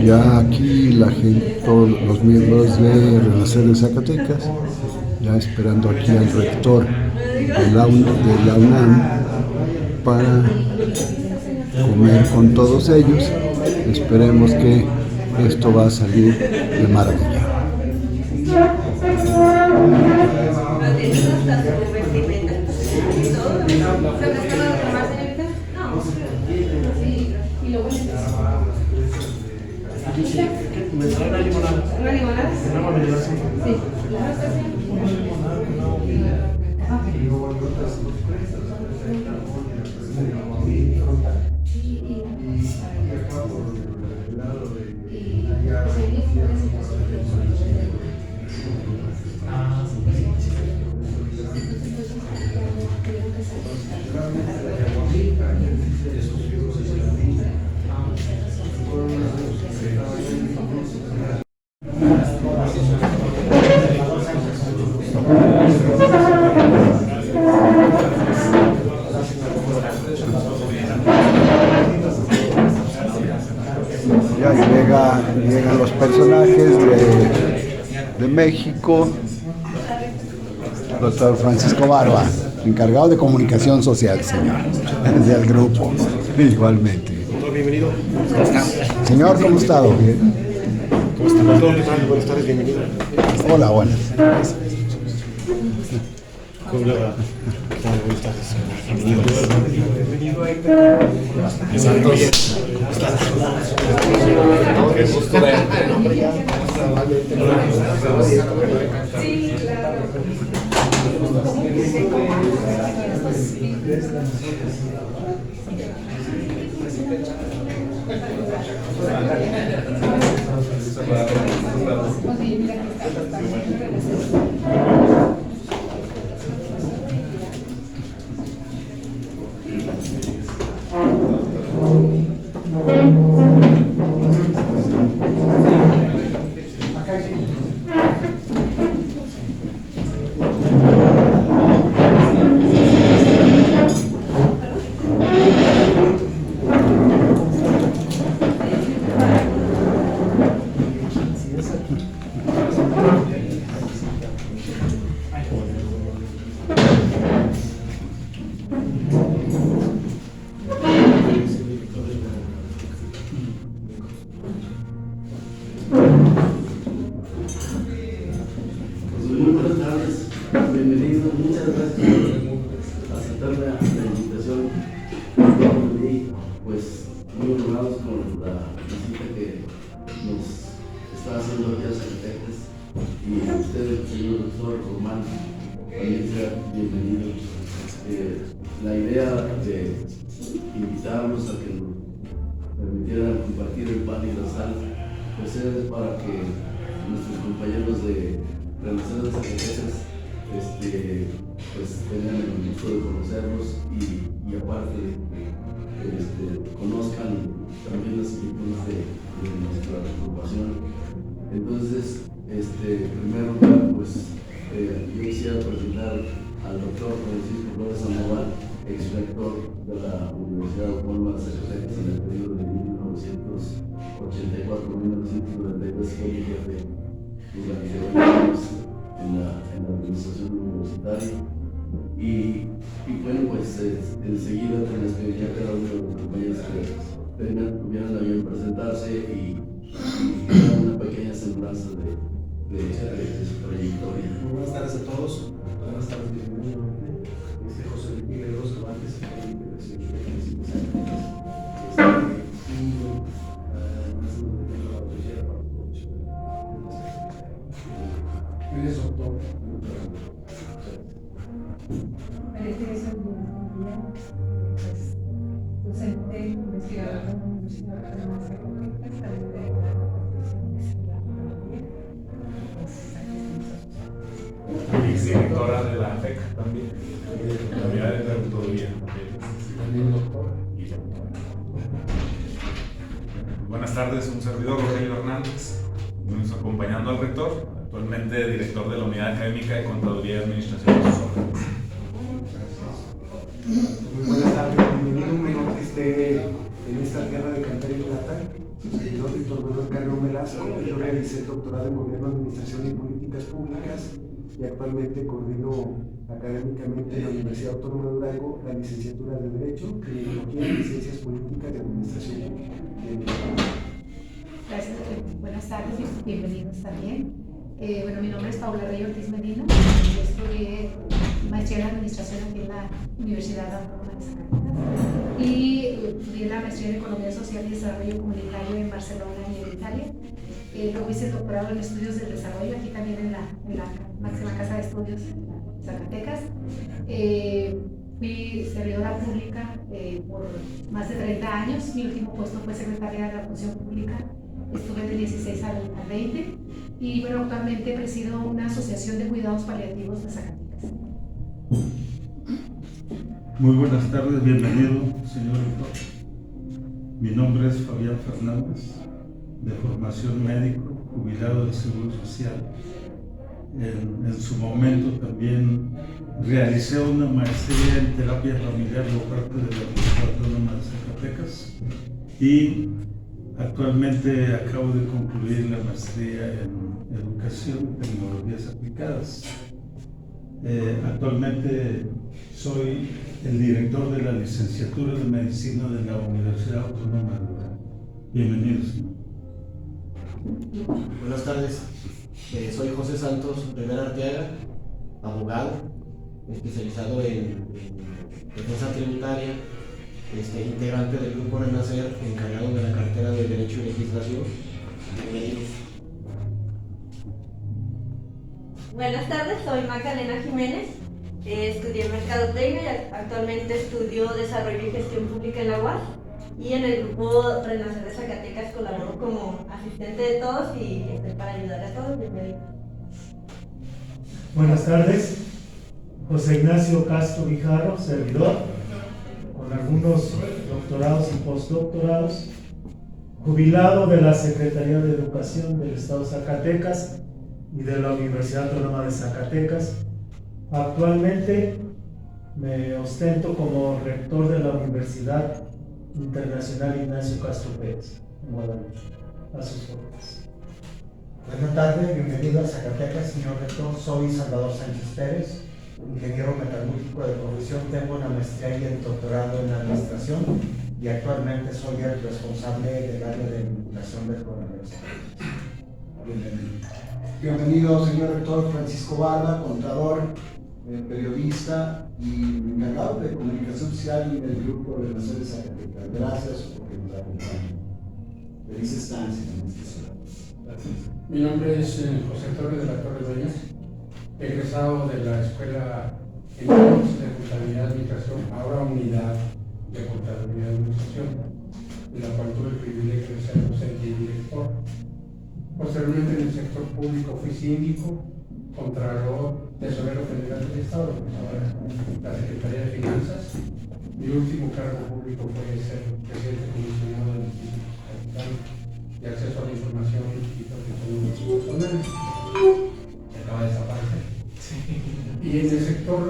Ya aquí la gente, todos los miembros de Renacer de Zacatecas, ya esperando aquí al rector de la UNAM para comer con todos ellos. Esperemos que esto va a salir de maravilla. ¿Una limonada? Sí. Ya llegan los personajes de México. Doctor Francisco Barba, encargado de comunicación social, señor, del grupo, igualmente. Doctor, bienvenido. Señor, ¿cómo está? ¿Bien? ¿Cómo está, doctor? ¿Qué tal? Buenas tardes, bienvenido. Hola, buenas. ¿Cómo le va? ¿Qué tal? Buenas tardes. Bienvenido. Exacto. Oye, ¿cómo estás? Qué gusto verte. Sí, claro. Muy buenas tardes, bienvenido, muchas gracias por aceptarme la invitación. Y pues muy honrados con la visita que nos está haciendo aquí a Zacatecas, y usted, el señor doctor Román, también sea bienvenido. La idea de invitarlos a que nos permitieran compartir el pan y la sal, pues es para que nuestros compañeros de Renacer de Zacatecas pues tengan el gusto de conocerlos y aparte conozcan también las inquietudes de nuestra agrupación. Entonces, primero pues yo quisiera presentar al doctor Francisco Flores Sandoval, ex rector de la Universidad Autónoma de Zacatecas en el periodo de 1984-1993, fue mi jefe durante 8 años en la administración universitaria. Y bueno, pues enseguida les pediría a cada uno de los compañeros que tuvieran a bien presentarse y dar una pequeña semblanza de su trayectoria. Muy buenas tardes a todos. Buenas tardes, bienvenido. José Luis Pedroso, antes Docente, investigador de la Universidad Autónoma de Zacatecas, y directora de la FEC también, la unidad de Dermatología. también doctor. Y doctora. Buenas tardes, un servidor, Rogelio Hernández, acompañando al rector, actualmente director de la Unidad Académica de Contaduría y Administración de sus órganos. Muy buenas tardes, bienvenido. Un honor que esté en esta tierra de Cantera y Plata, Servidor Víctor Manuel Carrión Velasco. Yo realicé el doctorado en Gobierno, Administración y Políticas Públicas y actualmente coordino académicamente en la Universidad Autónoma de Durango la licenciatura de Derecho, Criminología y Ciencias Políticas y Administración Pública. Gracias, buenas tardes y bienvenidos también. Bueno, mi nombre es Paula Rey Ortiz Medina. Yo estudié maestría en Administración aquí en la Universidad Autónoma de Zacatecas y estudié la maestría en Economía Social y Desarrollo Comunitario en Barcelona y en Italia. Luego hice el doctorado en Estudios del Desarrollo aquí también en la máxima casa de estudios de Zacatecas. Fui servidora pública por más de 30 años. Mi último puesto fue secretaria de la Función Pública. Estuve del 16 al 20 y bueno, actualmente presido una asociación de cuidados paliativos de Zacatecas. Muy buenas tardes, bienvenido, señor rector. Mi nombre es Fabián Fernández, de formación médico, jubilado del Seguro Social. En su momento también realicé una maestría en terapia familiar por parte de la Universidad Autónoma de Zacatecas y actualmente acabo de concluir la maestría en Educación y Tecnologías Aplicadas. Actualmente soy el director de la licenciatura de Medicina de la Universidad Autónoma de Durango. Bienvenido, señor. Buenas tardes, soy José Santos Rivera Arteaga, abogado, especializado en defensa tributaria, integrante del Grupo Renacer, encargado de la cartera de Derecho y Legislación. Bienvenidos. Buenas tardes, soy Magdalena Jiménez, estudié Mercadotecnia y actualmente estudio Desarrollo y Gestión Pública en la UAS. Y en el Grupo Renacer de Zacatecas colaboro como asistente de todos y estoy para ayudar a todos. Bienvenidos. Buenas tardes, José Ignacio Castro Guijarro, servidor, con algunos doctorados y postdoctorados, jubilado de la Secretaría de Educación del Estado de Zacatecas y de la Universidad Autónoma de Zacatecas. Actualmente me ostento como rector de la Universidad Internacional Ignacio Castro Pérez, en Guadalupe. A sus órdenes. Buenas tardes, bienvenido a Zacatecas, señor rector. Soy Salvador Sánchez Pérez, ingeniero metalúrgico de profesión. Tengo una maestría y el doctorado en administración y actualmente soy el responsable del área de vinculación del coronavirus. Bienvenido. Bienvenido, señor rector Francisco Barba, contador, periodista y encargado de comunicación social y del Grupo Renacer de Zacatecas. Gracias porque nos acompañan. Feliz estancia en esta ciudad. Gracias. Mi nombre es José Torres de la Torre Dueñas, egresado de la Escuela de Contabilidad y Administración, ahora Unidad de Contabilidad y Administración, de la cual tuve el privilegio de ser docente y director. Posteriormente en el sector público fui síndico, contralor, tesorero general del Estado, ahora la Secretaría de Finanzas. Mi último cargo público fue ser presidente comisionado del Instituto Capital de Acceso a la Información y Protección de Datos Personales, que acaba de desaparecer. Y en el sector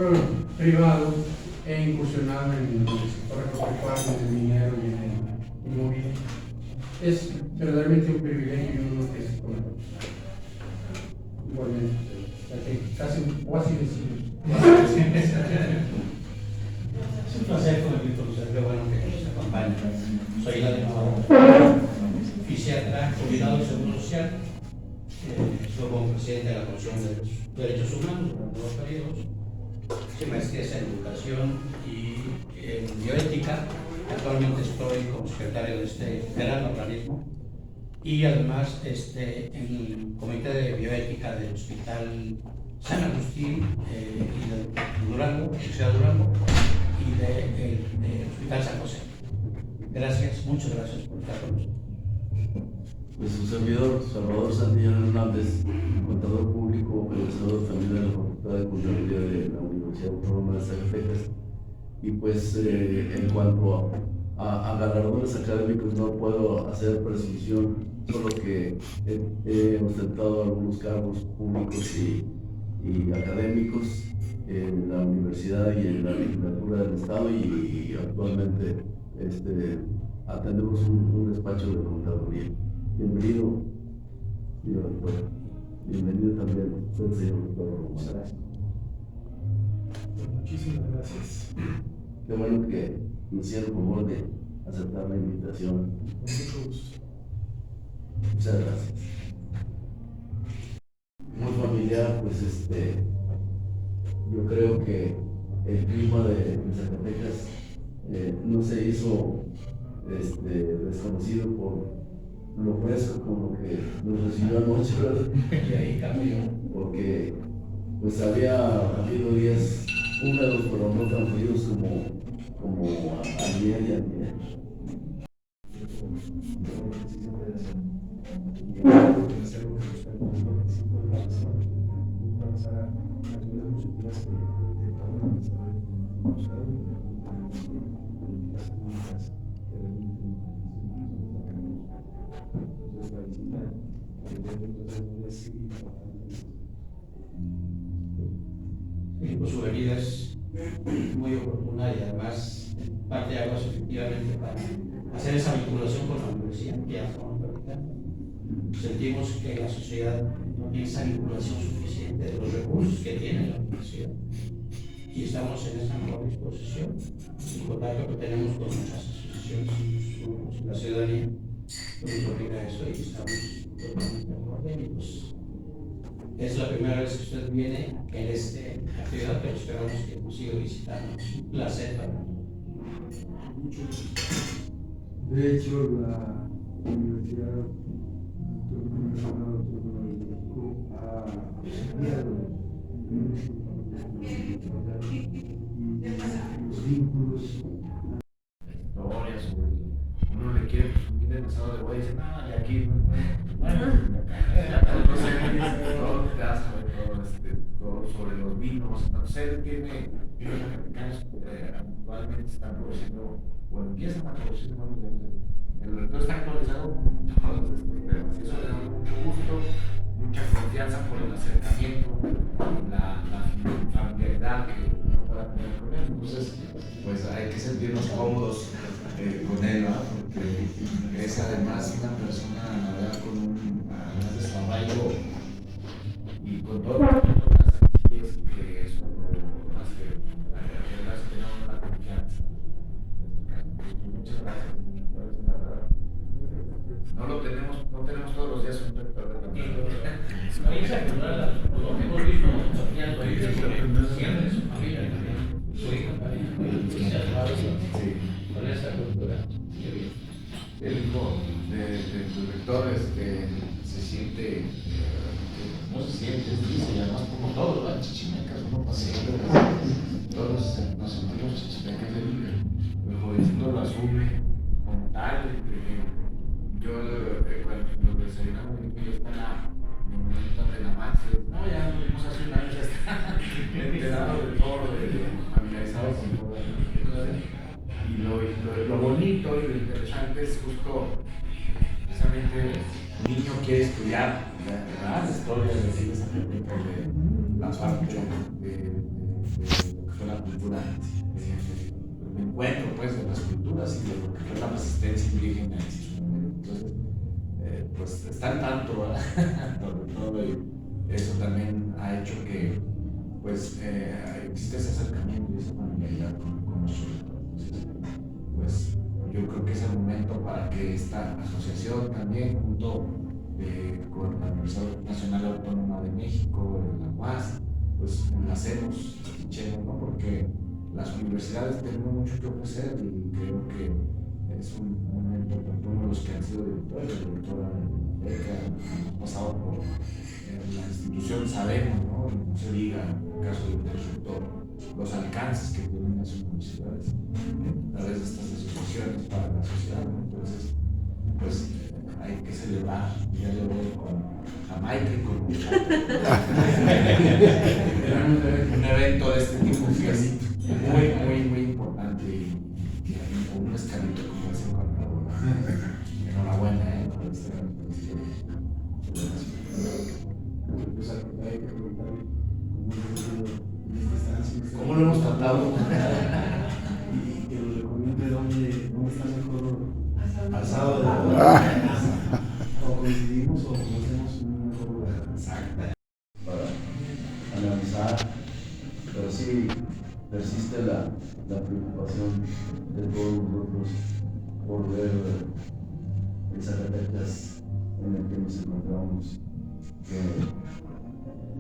privado he incursionado en el sector agropecuario, en el minero y en el inmobiliario. Es verdaderamente un privilegio y un honor que se conozca. Igualmente, casi o así decimos. Es un placer, Víctor José, qué bueno que nos acompaña. Soy fisiatra, jubilado del Seguro Social. Soy como presidente de la Comisión de Derechos Humanos durante 2 periodos. Soy maestría en Educación y en Bioética. Actualmente estoy como secretario de este gran organismo y además en el Comité de Bioética del Hospital San Agustín y de Durango, Universidad de Durango, y del Hospital San José. Gracias, muchas gracias por estar con nosotros. Pues su servidor, Salvador Santillán Hernández, contador público, profesor también de la Facultad de Contabilidad de la Universidad Autónoma de Zacatecas. Y pues en cuanto a galardones académicos no puedo hacer presunción, solo que he ostentado algunos cargos públicos y académicos en la universidad y en la legislatura del Estado y actualmente atendemos un despacho de contaduría. Bienvenido, señor doctor. Bienvenido también, señor doctor. Muchísimas gracias. Qué bueno que nos hicieron el favor de aceptar la invitación. Con mucho gusto. Muchas gracias. Muy familiar, pues yo creo que el clima de Zacatecas no se hizo desconocido por lo fresco como que nos recibió anoche, ¿verdad? Y ahí cambió. Porque pues había habido días húmedos, pero no tan fríos como ayer y antier. Y pues su venida es muy oportuna y además parte de Aguas efectivamente para hacer esa vinculación con la universidad que ya estamos practicando. Sentimos que la sociedad no tiene esa vinculación suficiente de los recursos que tiene la universidad y estamos en esa mejor disposición. El contacto que tenemos con muchas asociaciones, con la ciudadanía, nos obliga a eso y estamos totalmente en orden y pues es la primera vez que usted viene en esta actividad, pero esperamos que nos siga visitando. Es un placer para nosotros. De hecho, la Universidad ha estudiado los vínculos. Historias, uno le quiere un demasiado de güey y dice, no, y aquí, bueno, no sé, todo te das todo sobre los vinos. Entonces, él tiene vinos mexicanos actualmente están produciendo, o empiezan a producir buenos vinos. El rector está actualizado con todos estos temas, y eso le da mucho gusto, mucha confianza por el acercamiento, la familiaridad que uno pueda tener con él. Entonces, pues hay que sentirnos cómodos con él, ¿no? Porque es además una persona, la verdad, con un desarrollo y con todas las sencillez que eso lo hace, tener una confianza. Muchas gracias. No tenemos todos los días un rector de la universidad. Lo hemos visto cambiando ahí siempre su familia también, su hija también, con esa cultura. El hijo del rector se siente, no se siente, dice, y además como todos, las chichimecas, uno pasea, todos nos sentimos chichimecas el jovencito lo asume como tal. Yo cuando desayunamos mi hijo está en la Max, no, ya lo vimos hace un año, ya está enterado de todo, familiarizado con todo. Y lo bonito y lo interesante es justo, precisamente, un niño quiere estudiar, ¿verdad? La historia de esa técnica de la parte de lo que fue la cultura, el encuentro pues de las culturas y de lo que fue la resistencia indígena en su momento. Entonces, pues está al tanto, ¿verdad? Todo y eso también ha hecho que pues existe ese acercamiento y esa familiaridad con nosotros. Entonces, pues yo creo que es el momento para que esta asociación también, junto con la Universidad Nacional Autónoma de México, la UAS, pues enlacemos, fichemos, ¿no? Porque las universidades tenemos mucho que ofrecer y creo que es un momento oportuno. Los que han sido directores, la directora de la beca, hemos pasado por la institución, sabemos, ¿no? No se diga en el caso del rector, los alcances que tienen las universidades a través de estas asociaciones para la sociedad, ¿no? Entonces, pues hay que celebrar, ya lo veo con Jamaica y con un evento de este tipo que es muy importante y con un escalito como ese cuando enhorabuena, por este evento. ¿Cómo lo hemos tratado? Y que nos recomiende dónde está mejor O coincidimos o hacemos un mejor lugar. Para analizar, pero sí persiste la preocupación de todos nosotros por ver el Zacatecas en el que nos encontramos, que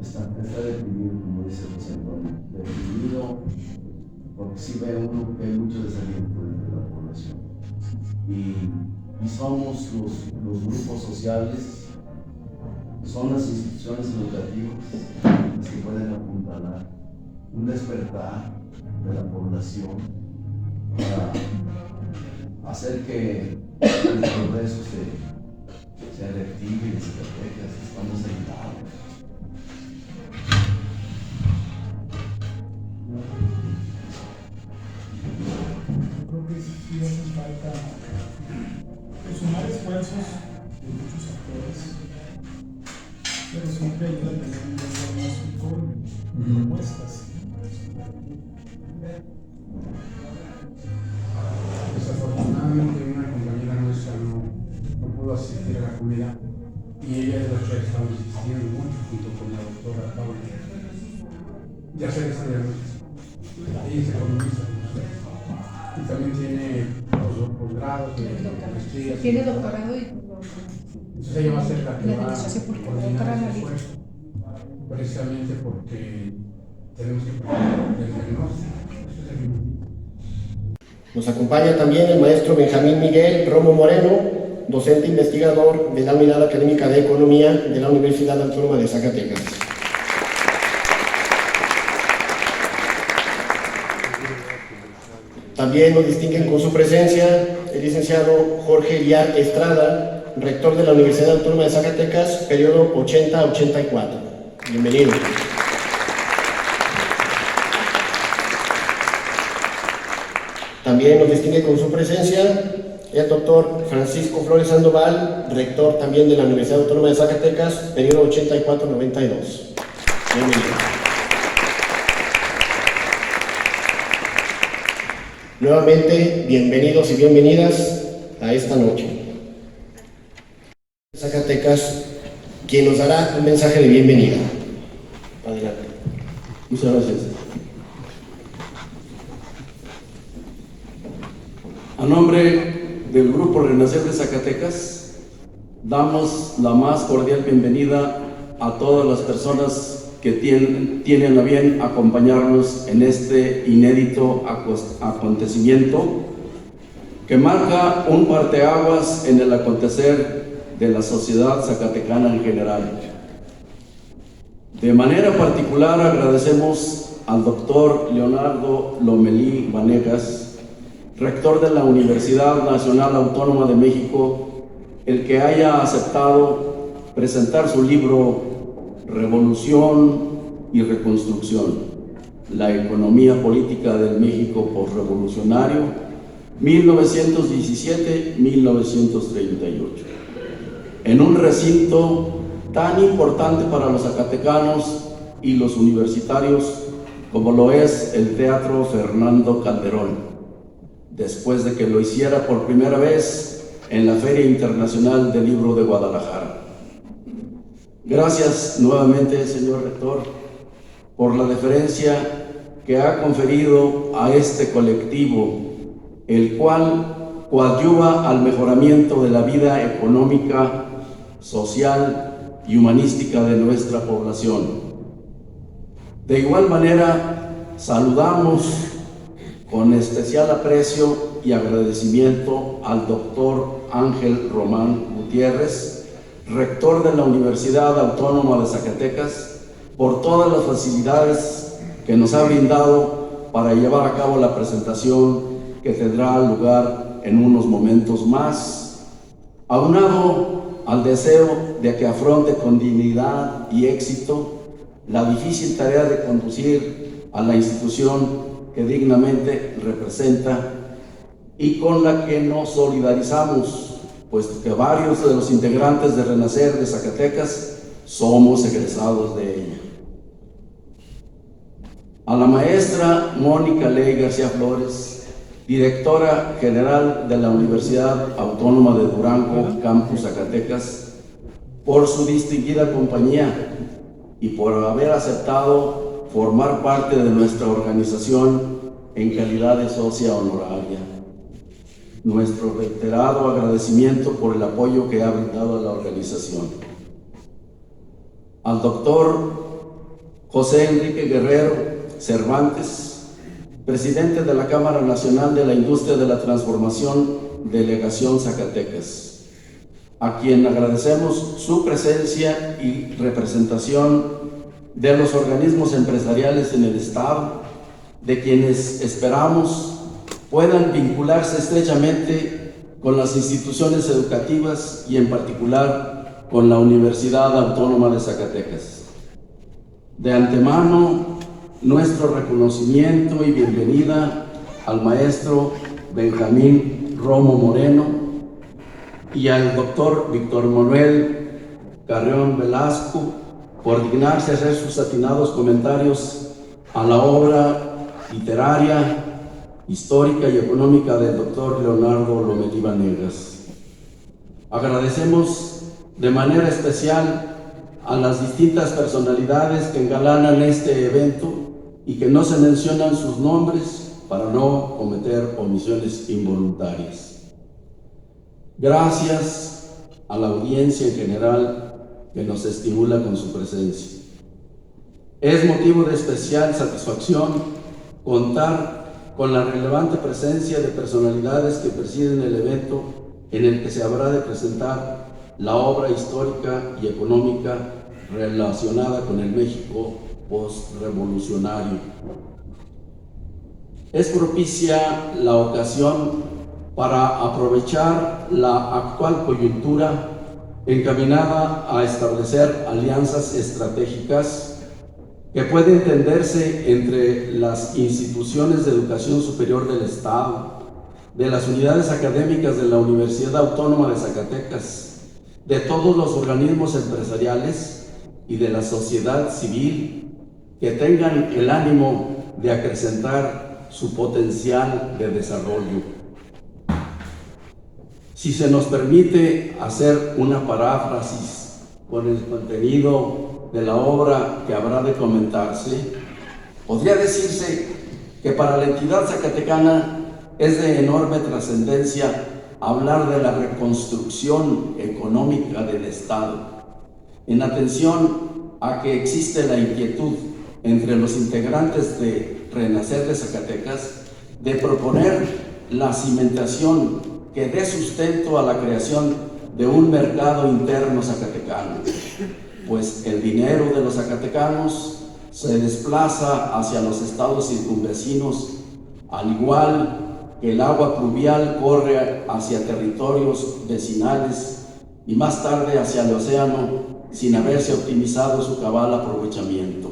está deprimido, como dice José Antonio, deprimido porque sí ve uno que hay mucho desaliento entre la población. Y somos los grupos sociales, son las instituciones educativas las que pueden apuntalar un despertar de la población para hacer que el progreso se reactive y se refleje. Estamos ayudados. Creo que sí hace falta sumar esfuerzos de muchos actores, pero siempre ayuda a tener un diagnóstico y propuestas. Desafortunadamente una compañera nuestra no pudo asistir a la comida y ella es la que ha estado insistiendo mucho junto con la doctora Paula. Ya se desarrolló. Ella es economista y también tiene posgrados de maestría. Tiene doctorado y entonces ella va a ser la que va a administración pública, coordinar doctora ese esfuerzo, precisamente porque tenemos que preparar el diagnóstico. Eso es el Nos acompaña también el maestro Benjamín Miguel Romo Moreno, docente investigador de la Unidad Académica de Economía de la Universidad Autónoma de Zacatecas. También nos distinguen con su presencia el licenciado Jorge Villar Estrada, rector de la Universidad Autónoma de Zacatecas, periodo 80-84. Bienvenido. También nos distingue con su presencia el doctor Francisco Flores Sandoval, rector también de la Universidad Autónoma de Zacatecas, periodo 84-92. Bienvenido. Nuevamente, bienvenidos y bienvenidas a esta noche. Zacatecas, quien nos dará un mensaje de bienvenida. Adelante. Muchas gracias. A nombre del Grupo Renacer de Zacatecas, damos la más cordial bienvenida a todas las personas que tienen a bien acompañarnos en este inédito acontecimiento que marca un parteaguas en el acontecer de la sociedad zacatecana en general. De manera particular agradecemos al doctor Leonardo Lomelí Vanegas, rector de la Universidad Nacional Autónoma de México, el que haya aceptado presentar su libro Revolución y Reconstrucción, la economía política del México posrevolucionario, 1917-1938, en un recinto tan importante para los zacatecanos y los universitarios como lo es el Teatro Fernando Calderón, después de que lo hiciera por primera vez en la Feria Internacional del Libro de Guadalajara. Gracias nuevamente, señor rector, por la deferencia que ha conferido a este colectivo, el cual coadyuva al mejoramiento de la vida económica, social y humanística de nuestra población. De igual manera, saludamos con especial aprecio y agradecimiento al doctor Ángel Román Gutiérrez, rector de la Universidad Autónoma de Zacatecas, por todas las facilidades que nos ha brindado para llevar a cabo la presentación que tendrá lugar en unos momentos más, aunado al deseo de que afronte con dignidad y éxito la difícil tarea de conducir a la institución que dignamente representa y con la que nos solidarizamos, puesto que varios de los integrantes de Renacer de Zacatecas somos egresados de ella. A la maestra Mónica Ley García Flores, directora general de la Universidad Autónoma de Durango, Campus Zacatecas, por su distinguida compañía y por haber aceptado formar parte de nuestra organización en calidad de socia honoraria. Nuestro reiterado agradecimiento por el apoyo que ha brindado a la organización. Al doctor José Enrique Guerrero Cervantes, presidente de la Cámara Nacional de la Industria de la Transformación, Delegación Zacatecas, a quien agradecemos su presencia y representación de los organismos empresariales en el Estado, de quienes esperamos puedan vincularse estrechamente con las instituciones educativas y en particular con la Universidad Autónoma de Zacatecas. De antemano, nuestro reconocimiento y bienvenida al maestro Benjamín Romo Moreno y al doctor Víctor Manuel Carrión Velasco por dignarse a hacer sus atinados comentarios a la obra literaria, histórica y económica del doctor Leonardo Lomelí Vanegas. Agradecemos de manera especial a las distintas personalidades que engalanan este evento y que no se mencionan sus nombres para no cometer omisiones involuntarias. Gracias a la audiencia en general que nos estimula con su presencia. Es motivo de especial satisfacción contar con la relevante presencia de personalidades que presiden el evento en el que se habrá de presentar la obra histórica y económica relacionada con el México postrevolucionario. Es propicia la ocasión para aprovechar la actual coyuntura encaminada a establecer alianzas estratégicas que puede entenderse entre las instituciones de educación superior del Estado, de las unidades académicas de la Universidad Autónoma de Zacatecas, de todos los organismos empresariales y de la sociedad civil que tengan el ánimo de acrecentar su potencial de desarrollo. Si se nos permite hacer una paráfrasis con el contenido de la obra que habrá de comentarse, podría decirse que para la entidad zacatecana es de enorme trascendencia hablar de la reconstrucción económica del Estado, en atención a que existe la inquietud entre los integrantes de Renacer de Zacatecas de proponer la cimentación que dé sustento a la creación de un mercado interno zacatecano, pues el dinero de los zacatecanos se desplaza hacia los estados circunvecinos, al igual que el agua pluvial corre hacia territorios vecinales y más tarde hacia el océano sin haberse optimizado su cabal aprovechamiento.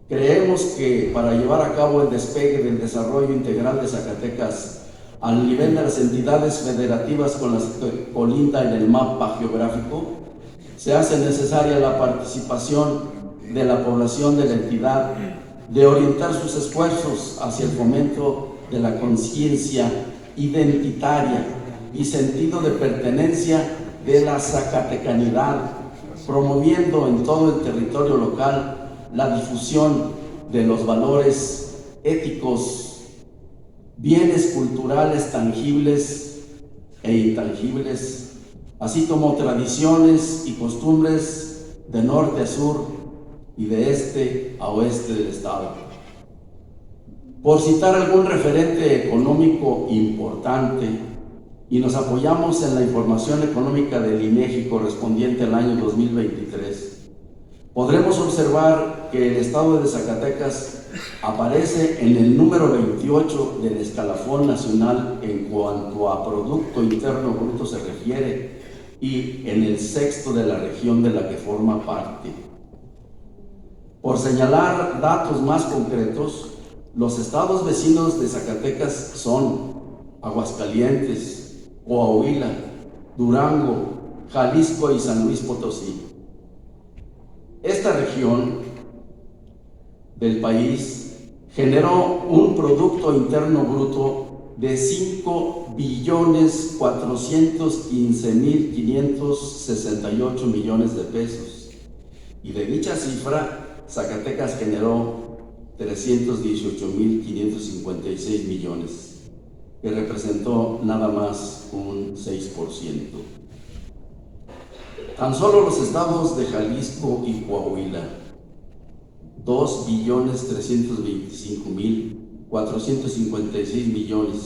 Creemos que para llevar a cabo el despegue del desarrollo integral de Zacatecas al nivel de las entidades federativas con las que colinda en el mapa geográfico, se hace necesaria la participación de la población de la entidad, de orientar sus esfuerzos hacia el fomento de la conciencia identitaria y sentido de pertenencia de la zacatecanidad, promoviendo en todo el territorio local la difusión de los valores éticos, bienes culturales tangibles e intangibles, así como tradiciones y costumbres de norte a sur y de este a oeste del Estado. Por citar algún referente económico importante, y nos apoyamos en la información económica del INEGI correspondiente al año 2023, podremos observar que el Estado de Zacatecas aparece en el número 28 del escalafón nacional en cuanto a Producto Interno Bruto se refiere y en el 6º de la región de la que forma parte. Por señalar datos más concretos, los estados vecinos de Zacatecas son Aguascalientes, Coahuila, Durango, Jalisco y San Luis Potosí. Esta región del país generó un Producto Interno Bruto de 5.415.568 millones de pesos, y de dicha cifra, Zacatecas generó 318.556 millones, que representó nada más un 6%. Tan solo los estados de Jalisco y Coahuila, 2.325.456 millones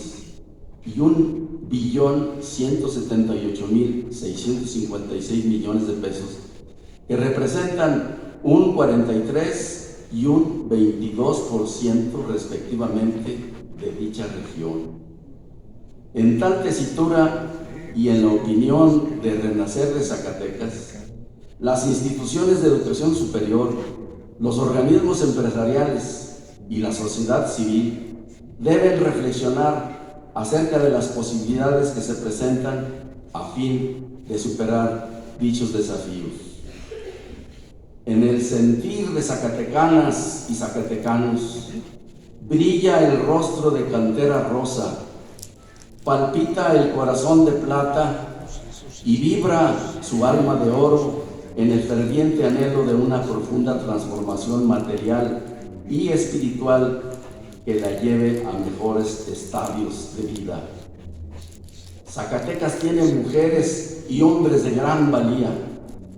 y 1.178.656 millones de pesos, que representan un 43 y un 22% respectivamente de dicha región. En tal tesitura y en la opinión de Renacer de Zacatecas, las instituciones de educación superior, los organismos empresariales y la sociedad civil deben reflexionar acerca de las posibilidades que se presentan a fin de superar dichos desafíos. En el sentir de zacatecanas y zacatecanos, brilla el rostro de cantera rosa, palpita el corazón de plata y vibra su alma de oro en el ferviente anhelo de una profunda transformación material y espiritual que la lleve a mejores estadios de vida. Zacatecas tiene mujeres y hombres de gran valía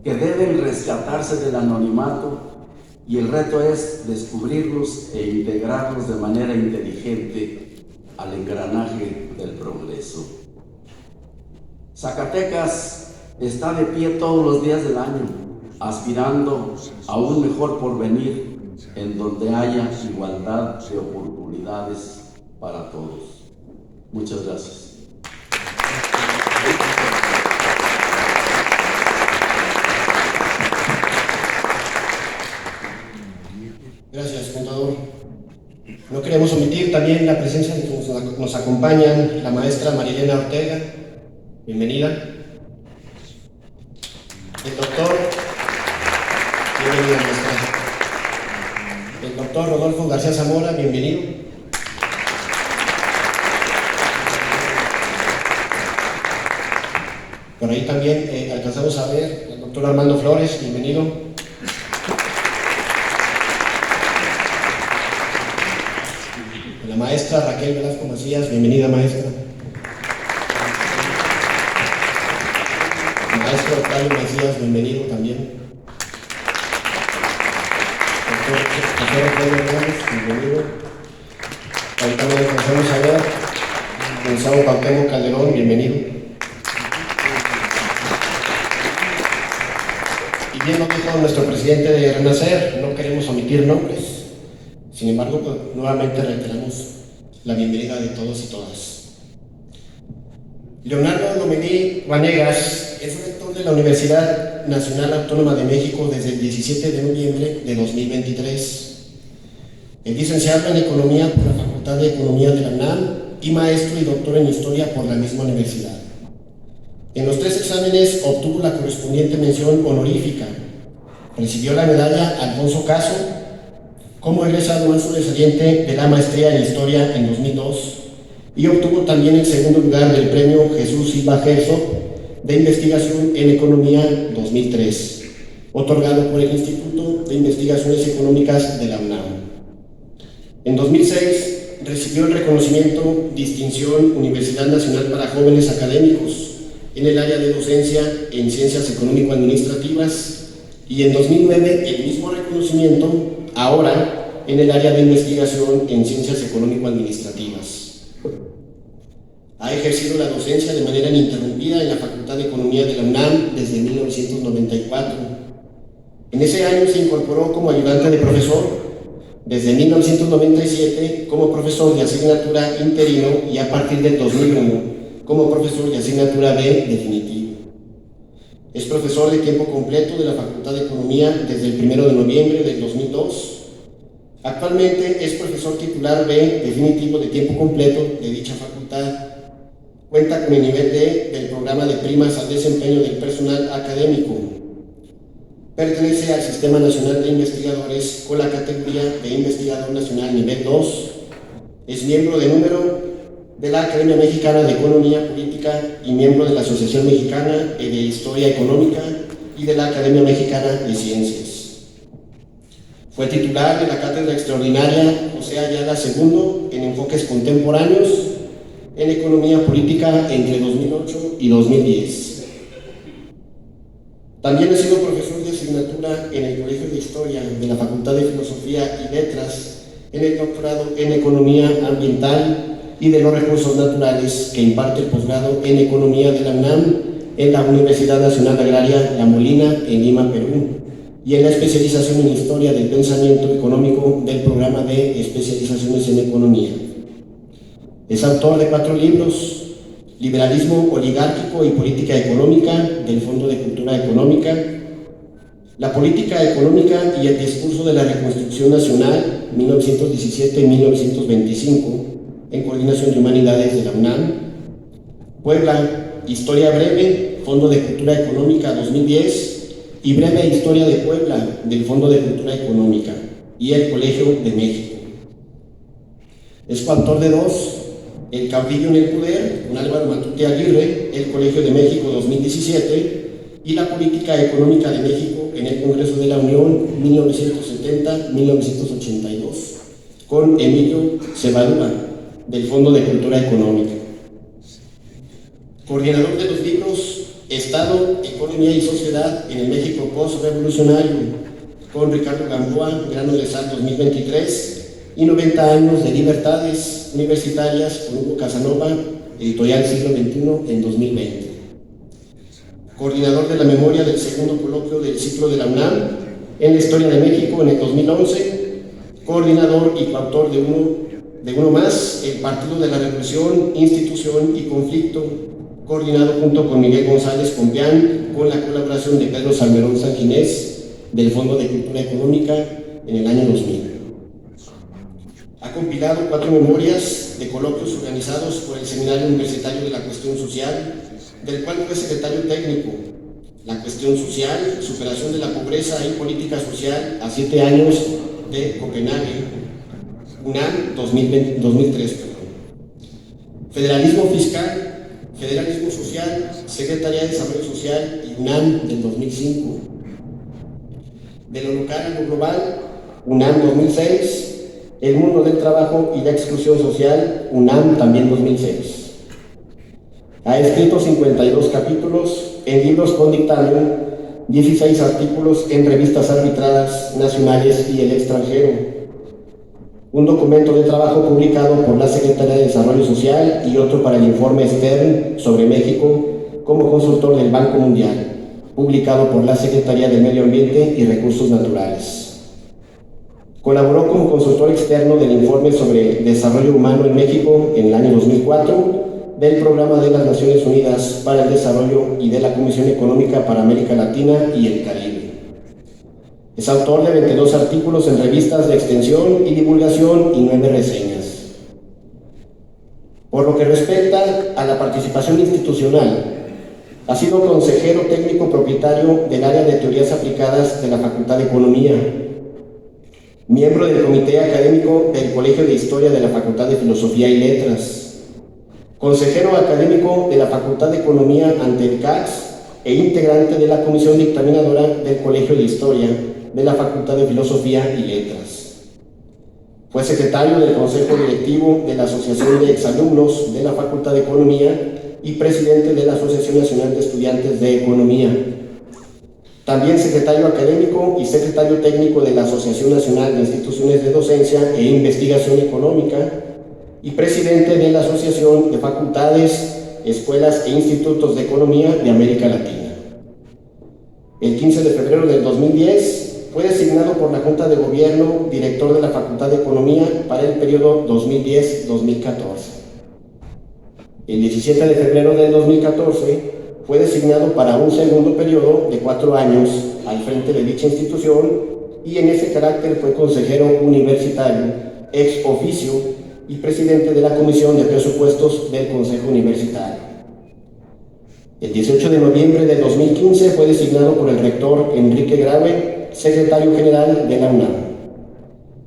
que deben rescatarse del anonimato, y el reto es descubrirlos e integrarlos de manera inteligente al engranaje del progreso. Zacatecas está de pie todos los días del año, aspirando a un mejor porvenir en donde haya igualdad de oportunidades para todos. Muchas gracias. Gracias, contador. No queremos omitir también la presencia de quienes nos acompañan, la maestra Marilena Ortega, bienvenida. El doctor, bienvenida maestra. El doctor Rodolfo García Zamora, bienvenido. Por ahí también alcanzamos a ver al doctor Armando Flores, bienvenido. La maestra Raquel Velasco Macías, bienvenida maestra. Maestro Octavio Macías, bienvenido también. Doctor Octavio Hernández, bienvenido. Ahí también alcanzamos a ver Gonzalo Cuauhtémoc Calderón, bienvenido. Y bien lo dijo nuestro presidente de Renacer, no queremos omitir nombres. Sin embargo, pues, nuevamente reiteramos la bienvenida de todos y todas. Leonardo Lomelí Vanegas es rector de la Universidad Nacional Autónoma de México desde el 17 de noviembre de 2023. Es licenciado en Economía por la Facultad de Economía de la UNAM y maestro y doctor en Historia por la misma universidad. En los 3 exámenes obtuvo la correspondiente mención honorífica. Recibió la medalla Alfonso Caso como egresado más sobresaliente de la maestría en Historia en 2002, y obtuvo también el segundo lugar del premio Jesús Silva Herzog de Investigación en Economía 2003, otorgado por el Instituto de Investigaciones Económicas de la UNAM. En 2006 recibió el reconocimiento Distinción Universidad Nacional para Jóvenes Académicos en el área de docencia en Ciencias Económico-Administrativas, y en 2009 el mismo reconocimiento ahora en el área de investigación en Ciencias Económico-Administrativas. Ha ejercido la docencia de manera ininterrumpida en la Facultad de Economía de la UNAM desde 1994. En ese año se incorporó como ayudante de profesor, desde 1997 como profesor de asignatura interino y a partir del 2001 como profesor de asignatura B definitivo. Es profesor de tiempo completo de la Facultad de Economía desde el 1 de noviembre del 2002. Actualmente es profesor titular B definitivo de tiempo completo de dicha facultad. Cuenta con el nivel D del programa de primas al desempeño del personal académico. Pertenece al Sistema Nacional de Investigadores con la categoría de Investigador Nacional Nivel 2. Es miembro de número de la Academia Mexicana de Economía Política y miembro de la Asociación Mexicana de Historia Económica y de la Academia Mexicana de Ciencias. Fue titular de la Cátedra Extraordinaria José Ayala II en Enfoques Contemporáneos en Economía Política entre 2008 y 2010. También ha sido profesor de asignatura en el Colegio de Historia de la Facultad de Filosofía y Letras, en el doctorado en Economía Ambiental y de los Recursos Naturales, que imparte el posgrado en Economía de la UNAM en la Universidad Nacional Agraria La Molina, en Lima, Perú, y en la especialización en Historia del Pensamiento Económico del Programa de Especializaciones en Economía. Es autor de 4 libros: Liberalismo oligárquico y política económica, del Fondo de Cultura Económica; La política económica y el discurso de la reconstrucción nacional, 1917-1925, en Coordinación de Humanidades de la UNAM; Puebla, Historia breve, Fondo de Cultura Económica, 2010, y Breve Historia de Puebla, del Fondo de Cultura Económica y el Colegio de México. Es coautor de 2: El caudillo en el poder, con Álvaro Matute Aguirre, el Colegio de México, 2017, y La política económica de México en el Congreso de la Unión, 1970-1982, con Emilio Cebadúa, del Fondo de Cultura Económica. Coordinador de los libros Estado, Economía y Sociedad en el México Post-Revolucionario, con Ricardo Gamboa, Grano de Sal, 2023, y 90 años de libertades universitarias con Hugo Casanova, Editorial Siglo XXI, en 2020. Coordinador de la memoria del segundo coloquio del ciclo de la UNAM en la Historia de México en el 2011, coordinador y coautor de uno más, El Partido de la Revolución, Institución y Conflicto, coordinado junto con Miguel González Compián, con la colaboración de Pedro Salmerón Sanginés, del Fondo de Cultura Económica, en el año 2000. Ha compilado 4 memorias de coloquios organizados por el Seminario Universitario de la Cuestión Social, del cual fue secretario técnico. La cuestión social, superación de la pobreza y política social a 7 años de Copenhague, UNAM, 2003. Federalismo fiscal, Federalismo social, Secretaría de Desarrollo Social y UNAM, del 2005. De lo local a lo global, UNAM, 2006. El mundo del trabajo y la exclusión social, UNAM, también 2006. Ha escrito 52 capítulos en libros con dictamen, 16 artículos en revistas arbitradas nacionales y el extranjero, un documento de trabajo publicado por la Secretaría de Desarrollo Social y otro para el informe Stern sobre México como consultor del Banco Mundial, publicado por la Secretaría del Medio Ambiente y Recursos Naturales. Colaboró como consultor externo del informe sobre desarrollo humano en México en el año 2004, del Programa de las Naciones Unidas para el Desarrollo y de la Comisión Económica para América Latina y el Caribe. Es autor de 22 artículos en revistas de extensión y divulgación y 9 reseñas. Por lo que respecta a la participación institucional, ha sido consejero técnico propietario del área de teorías aplicadas de la Facultad de Economía, miembro del Comité Académico del Colegio de Historia de la Facultad de Filosofía y Letras, consejero académico de la Facultad de Economía ante el CACS e integrante de la Comisión Dictaminadora del Colegio de Historia de la Facultad de Filosofía y Letras. Fue secretario del Consejo Directivo de la Asociación de Exalumnos de la Facultad de Economía y presidente de la Asociación Nacional de Estudiantes de Economía. También secretario académico y secretario técnico de la Asociación Nacional de Instituciones de Docencia e Investigación Económica y presidente de la Asociación de Facultades, Escuelas e Institutos de Economía de América Latina. El 15 de febrero del 2010 fue designado por la Junta de Gobierno director de la Facultad de Economía para el periodo 2010-2014. El 17 de febrero del 2014 fue designado para un segundo periodo de 4 años al frente de dicha institución y en ese carácter fue consejero universitario, ex oficio y presidente de la Comisión de Presupuestos del Consejo Universitario. El 18 de noviembre de 2015 fue designado por el rector Enrique Grave, secretario general de la UNAM.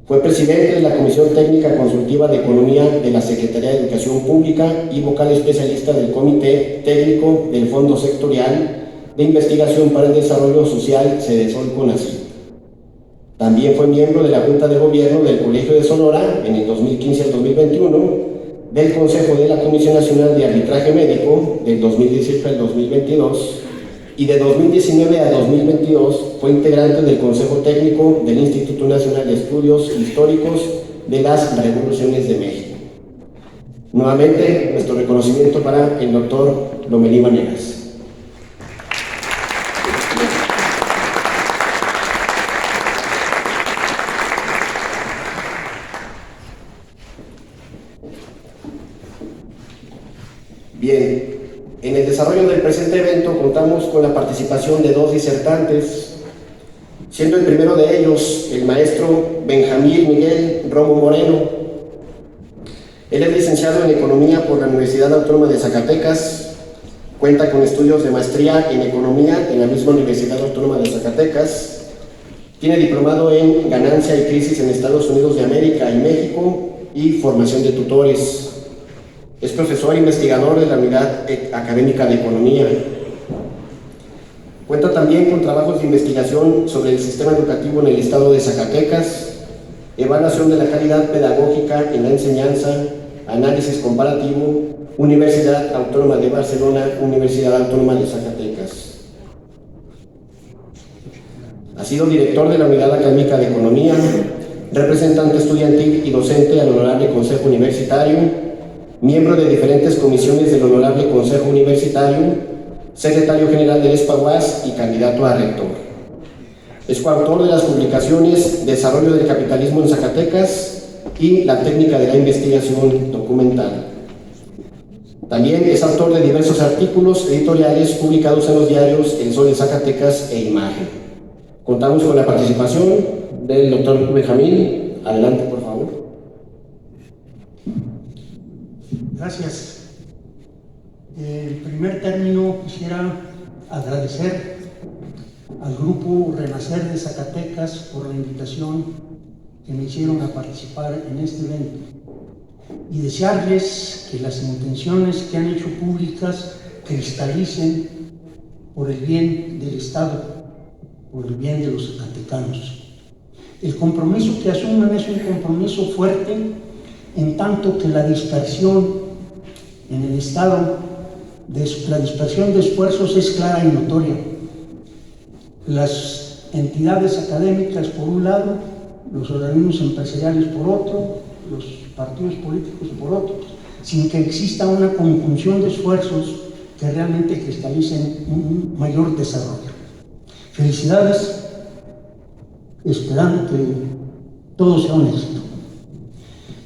Fue presidente de la Comisión Técnica Consultiva de Economía de la Secretaría de Educación Pública y vocal especialista del Comité Técnico del Fondo Sectorial de Investigación para el Desarrollo Social CEDESOL-CONACYT. También fue miembro de la Junta de Gobierno del Colegio de Sonora en el 2015 al 2021, del Consejo de la Comisión Nacional de Arbitraje Médico del 2018 al 2022 y de 2019 a 2022 fue integrante del Consejo Técnico del Instituto Nacional de Estudios Históricos de las Revoluciones de México. Nuevamente, nuestro reconocimiento para el doctor Lomelí Vanegas. Bien, en el desarrollo del presente evento contamos con la participación de 2 disertantes, siendo el primero de ellos el maestro Benjamín Miguel Romo Moreno. Él es licenciado en Economía por la Universidad Autónoma de Zacatecas, cuenta con estudios de maestría en Economía en la misma Universidad Autónoma de Zacatecas, tiene diplomado en Ganancia y Crisis en Estados Unidos de América y México y formación de tutores. Es profesor e investigador de la Unidad Académica de Economía. Cuenta también con trabajos de investigación sobre el sistema educativo en el estado de Zacatecas, evaluación de la calidad pedagógica en la enseñanza, análisis comparativo, Universidad Autónoma de Barcelona, Universidad Autónoma de Zacatecas. Ha sido director de la Unidad Académica de Economía, representante estudiantil y docente al Honorable Consejo Universitario, miembro de diferentes comisiones del Honorable Consejo Universitario, secretario general del ESPAUAS y candidato a rector. Es coautor de las publicaciones Desarrollo del Capitalismo en Zacatecas y La Técnica de la Investigación Documental. También es autor de diversos artículos editoriales publicados en los diarios El Sol de Zacatecas e Imagen. Contamos con la participación del doctor Benjamín. Adelante, por favor. Gracias. En primer término, quisiera agradecer al Grupo Renacer de Zacatecas por la invitación que me hicieron a participar en este evento y desearles que las intenciones que han hecho públicas cristalicen por el bien del Estado, por el bien de los zacatecanos. El compromiso que asumen es un compromiso fuerte, en tanto que la dispersión en el Estado, la dispersión de esfuerzos es clara y notoria. Las entidades académicas por un lado, los organismos empresariales por otro, los partidos políticos por otro, sin que exista una conjunción de esfuerzos que realmente cristalicen un mayor desarrollo. Felicidades, esperando que todo sea un éxito.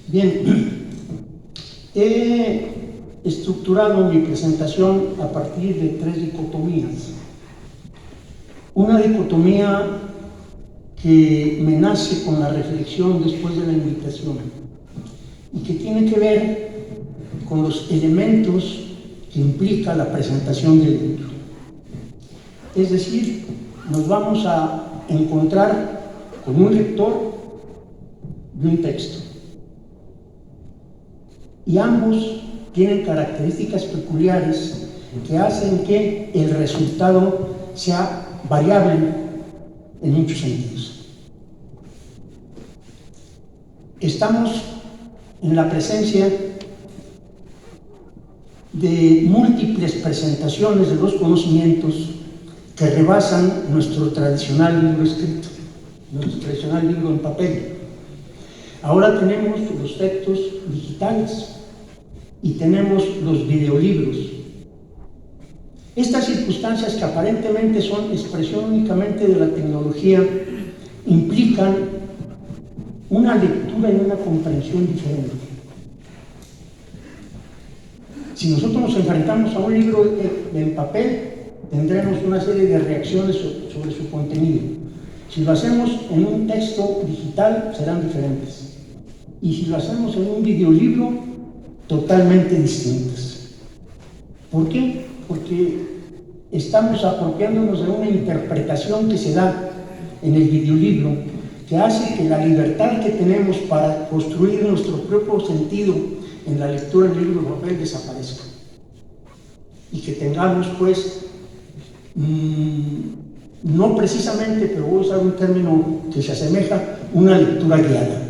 Bien, he estructurado mi presentación a partir de 3 dicotomías. Una dicotomía que me nace con la reflexión después de la invitación y que tiene que ver con los elementos que implica la presentación del libro. Es decir, nos vamos a encontrar con un lector y un texto. Y ambos tienen características peculiares que hacen que el resultado sea variable en muchos sentidos. Estamos en la presencia de múltiples presentaciones de los conocimientos que rebasan nuestro tradicional libro escrito, nuestro tradicional libro en papel. Ahora tenemos los textos digitales y tenemos los videolibros. Estas circunstancias, que aparentemente son expresión únicamente de la tecnología, implican una lectura y una comprensión diferente. Si nosotros nos enfrentamos a un libro en papel, tendremos una serie de reacciones sobre su contenido. Si lo hacemos en un texto digital, serán diferentes. Y si lo hacemos en un videolibro, totalmente distintas. ¿Por qué? Porque estamos apropiándonos de una interpretación que se da en el videolibro, que hace que la libertad que tenemos para construir nuestro propio sentido en la lectura del libro de papel desaparezca. Y que tengamos, pues, no precisamente, pero voy a usar un término que se asemeja, una lectura guiada.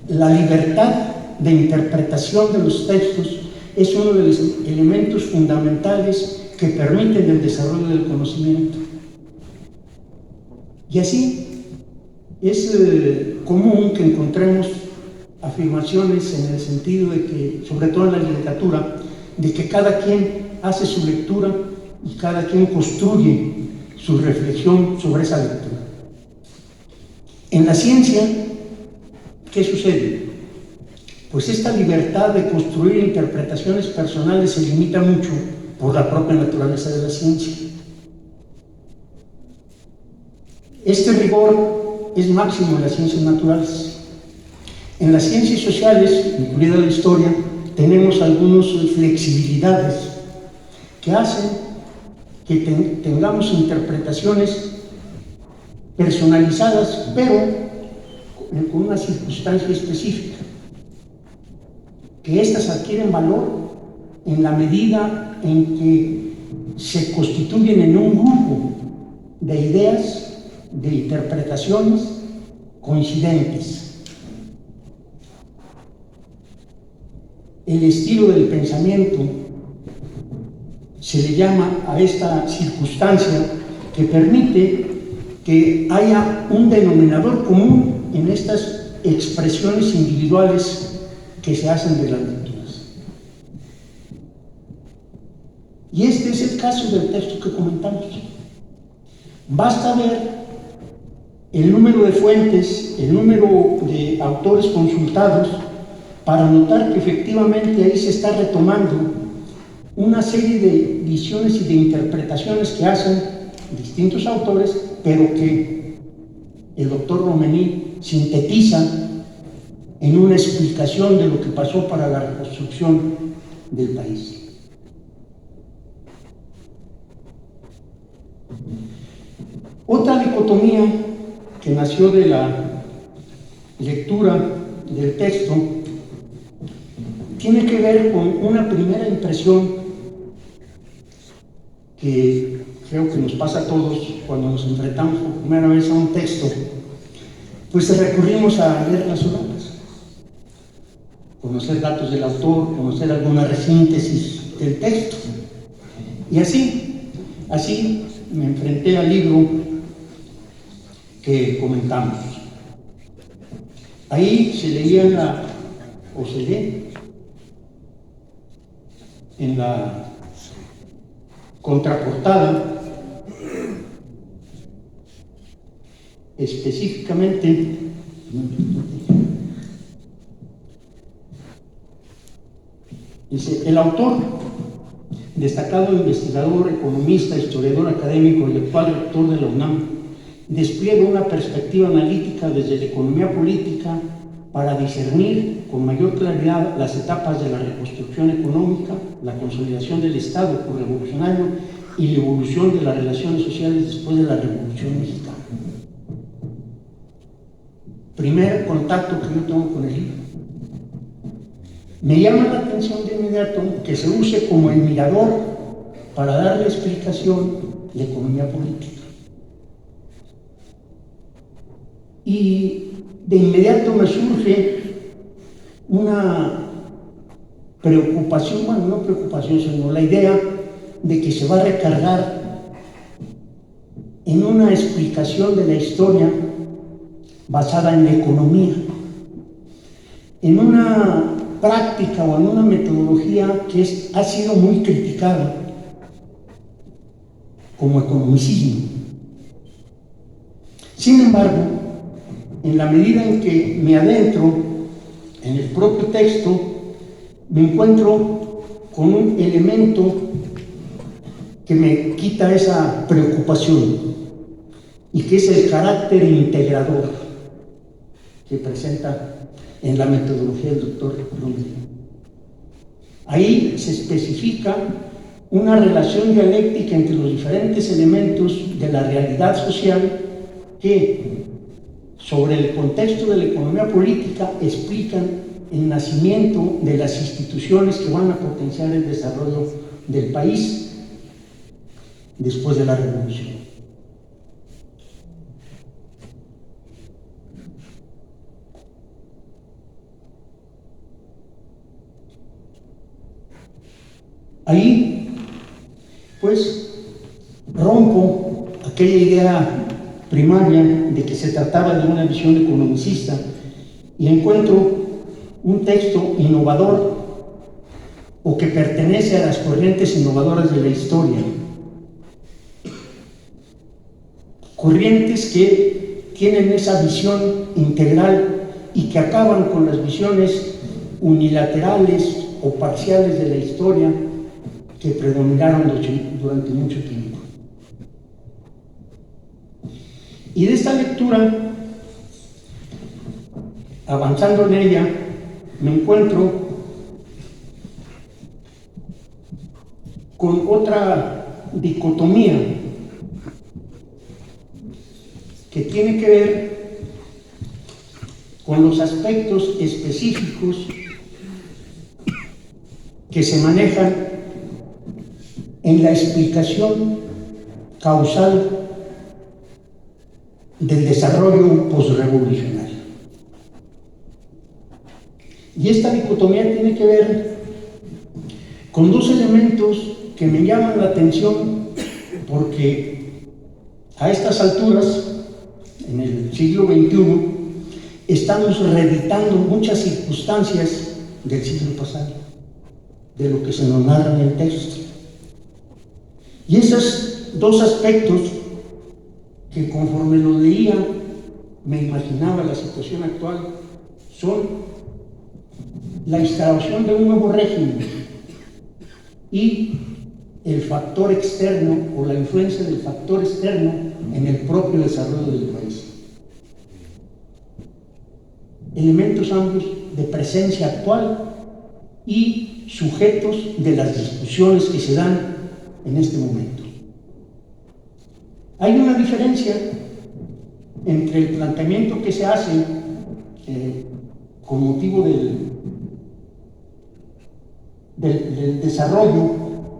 La libertad de interpretación de los textos es uno de los elementos fundamentales que permiten el desarrollo del conocimiento. Y así es común que encontremos afirmaciones en el sentido de que, sobre todo en la literatura, de que cada quien hace su lectura y cada quien construye su reflexión sobre esa lectura. En la ciencia, ¿qué sucede? Pues esta libertad de construir interpretaciones personales se limita mucho por la propia naturaleza de la ciencia. Este rigor es máximo en las ciencias naturales. En las ciencias sociales, incluida la historia, tenemos algunas flexibilidades que hacen que tengamos interpretaciones personalizadas, pero con una circunstancia específica, que éstas adquieren valor en la medida en que se constituyen en un grupo de ideas, de interpretaciones coincidentes. El estilo del pensamiento se le llama a esta circunstancia que permite que haya un denominador común en estas expresiones individuales que se hacen de las lecturas. Y este es el caso del texto que comentamos. Basta ver el número de fuentes, el número de autores consultados, para notar que efectivamente ahí se está retomando una serie de visiones y de interpretaciones que hacen distintos autores, pero que el doctor Romení sintetiza en una explicación de lo que pasó para la reconstrucción del país. Otra dicotomía que nació de la lectura del texto tiene que ver con una primera impresión que creo que nos pasa a todos cuando nos enfrentamos por primera vez a un texto, pues recurrimos a leer las obras, conocer datos del autor, conocer alguna resíntesis del texto. Y así me enfrenté al libro que comentamos. Ahí se leía se lee en la contraportada específicamente dice: el autor, destacado investigador, economista, historiador académico y actual rector de la UNAM, despliega una perspectiva analítica desde la economía política para discernir con mayor claridad las etapas de la reconstrucción económica, la consolidación del Estado revolucionario y la evolución de las relaciones sociales después de la Revolución Mexicana. Primer contacto que yo tengo con el libro. Me llama la atención de inmediato que se use como el mirador para darle explicación de la economía política. Y de inmediato me surge una preocupación, bueno, no preocupación, sino la idea de que se va a recargar en una explicación de la historia basada en la economía, en una práctica o en una metodología que ha sido muy criticada como economicismo. Sin embargo, en la medida en que me adentro en el propio texto, me encuentro con un elemento que me quita esa preocupación y que es el carácter integrador que presenta en la metodología del doctor Romení. Ahí se especifica una relación dialéctica entre los diferentes elementos de la realidad social que, sobre el contexto de la economía política, explican el nacimiento de las instituciones que van a potenciar el desarrollo del país después de la Revolución. Ahí, pues, rompo aquella idea primaria de que se trataba de una visión economicista y encuentro un texto innovador o que pertenece a las corrientes innovadoras de la historia. Corrientes que tienen esa visión integral y que acaban con las visiones unilaterales o parciales de la historia que predominaron durante mucho tiempo. Y de esta lectura, avanzando en ella, me encuentro con otra dicotomía que tiene que ver con los aspectos específicos que se manejan en la explicación causal del desarrollo posrevolucionario. Y esta dicotomía tiene que ver con dos elementos que me llaman la atención porque a estas alturas, en el siglo XXI, estamos reeditando muchas circunstancias del siglo pasado, de lo que se nos narra en el texto. Y esos dos aspectos que conforme lo leía me imaginaba la situación actual son la instauración de un nuevo régimen y el factor externo o la influencia del factor externo en el propio desarrollo del país. Elementos ambos de presencia actual y sujetos de las discusiones que se dan en este momento. Hay una diferencia entre el planteamiento que se hace con motivo del desarrollo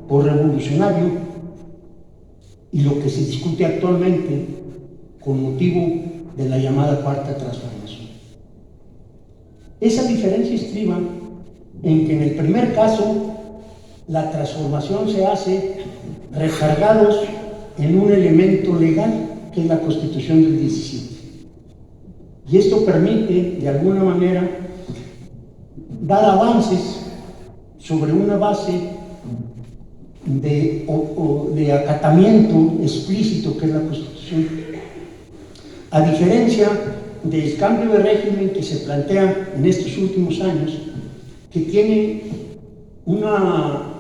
posrevolucionario y lo que se discute actualmente con motivo de la llamada cuarta transformación. Esa diferencia estriba en que en el primer caso la transformación se hace recargados en un elemento legal que es la Constitución del 17. Y esto permite, de alguna manera, dar avances sobre una base de acatamiento explícito que es la Constitución. A diferencia del cambio de régimen que se plantea en estos últimos años, que tiene una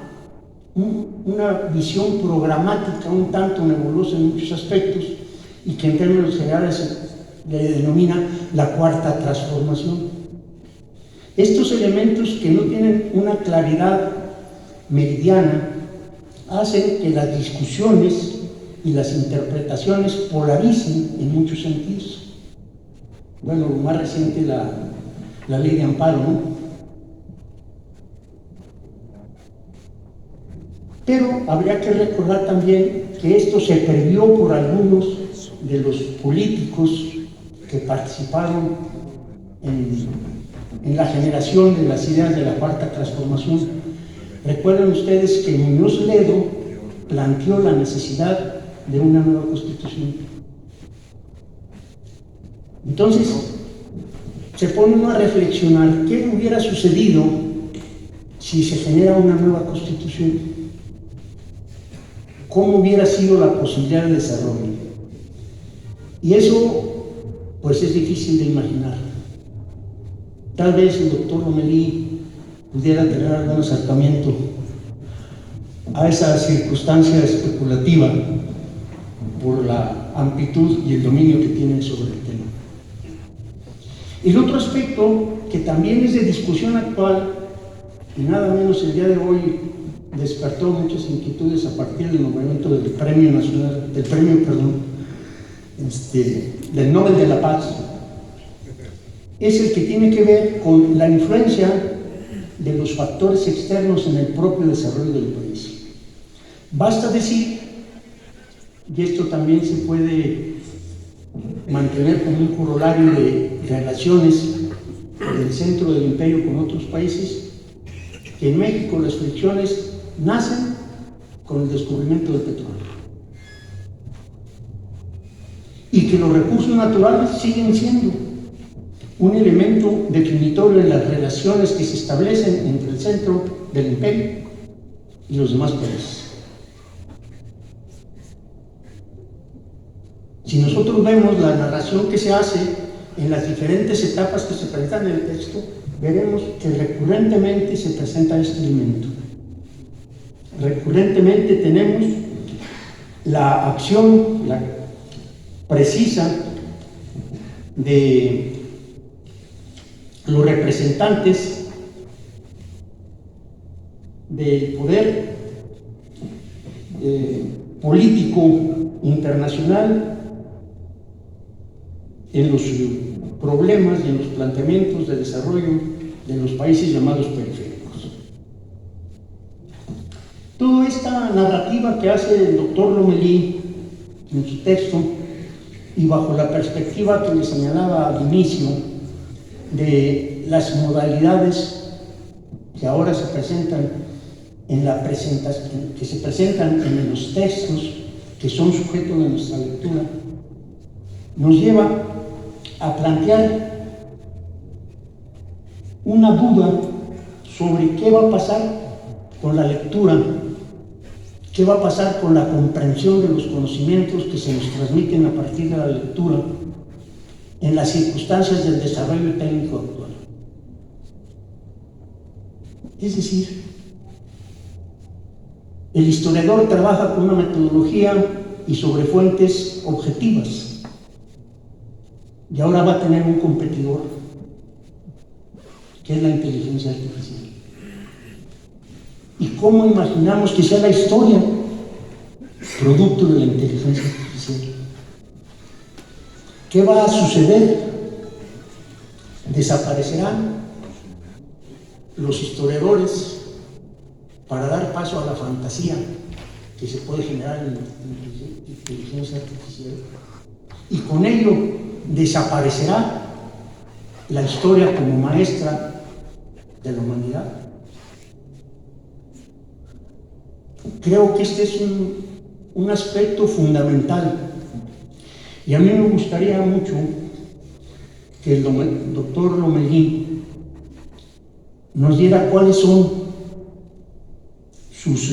visión programática un tanto nebulosa en muchos aspectos y que en términos generales le denomina la cuarta transformación. Estos elementos que no tienen una claridad meridiana hacen que las discusiones y las interpretaciones polaricen en muchos sentidos. Bueno, lo más reciente, la ley de amparo, ¿no? Pero habría que recordar también que esto se previó por algunos de los políticos que participaron en la generación de las ideas de la cuarta transformación. Recuerden ustedes que Muñoz Ledo planteó la necesidad de una nueva constitución. Entonces, se pone uno a reflexionar qué hubiera sucedido si se genera una nueva constitución. ¿Cómo hubiera sido la posibilidad de desarrollo? Y eso, pues, es difícil de imaginar. Tal vez el doctor Lomelí pudiera tener algún acercamiento a esa circunstancia especulativa por la amplitud y el dominio que tiene sobre el tema. El otro aspecto que también es de discusión actual y nada menos el día de hoy despertó muchas inquietudes a partir del nombramiento del Premio Nacional, del Nobel de la Paz, es el que tiene que ver con la influencia de los factores externos en el propio desarrollo del país. Basta decir, y esto también se puede mantener como un corolario de relaciones del centro del imperio con otros países, que en México las fricciones nacen con el descubrimiento del petróleo y que los recursos naturales siguen siendo un elemento definitorio en las relaciones que se establecen entre el centro del imperio y los demás países. Si nosotros vemos la narración que se hace en las diferentes etapas que se presentan en el texto, veremos que recurrentemente se presenta este elemento. Recurrentemente tenemos la acción precisa de los representantes del poder político internacional en los problemas y en los planteamientos de desarrollo de los países llamados periféricos. Toda esta narrativa que hace el doctor Lomelí en su texto, y bajo la perspectiva que le señalaba al inicio de las modalidades que ahora se presentan en la presentación, que se presentan en los textos que son sujetos de nuestra lectura, nos lleva a plantear una duda sobre qué va a pasar con la lectura, qué va a pasar con la comprensión de los conocimientos que se nos transmiten a partir de la lectura en las circunstancias del desarrollo técnico actual. Es decir, el historiador trabaja con una metodología y sobre fuentes objetivas, y ahora va a tener un competidor, que es la inteligencia artificial. ¿Y cómo imaginamos que sea la historia producto de la inteligencia artificial? ¿Qué va a suceder? ¿Desaparecerán los historiadores para dar paso a la fantasía que se puede generar en la inteligencia artificial? Y con ello desaparecerá la historia como maestra de la humanidad. Creo que este es un aspecto fundamental, y a mí me gustaría mucho que el doctor Lomelí nos diera cuáles son sus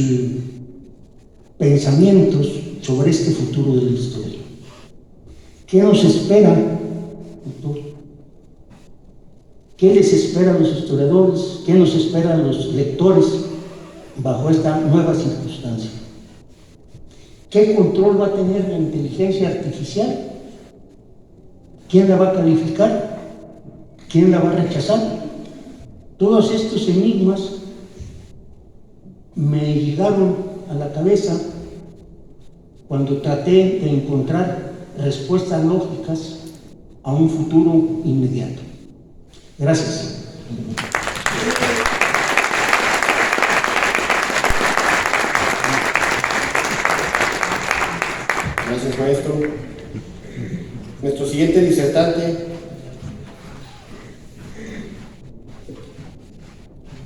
pensamientos sobre este futuro de la historia. ¿Qué nos espera, doctor? ¿Qué les espera a los historiadores? ¿Qué nos espera a los lectores bajo esta nueva circunstancia? ¿Qué control va a tener la inteligencia artificial? ¿Quién la va a calificar? ¿Quién la va a rechazar? Todos estos enigmas me llegaron a la cabeza cuando traté de encontrar respuestas lógicas a un futuro inmediato. Gracias. Gracias, maestro. Nuestro siguiente disertante,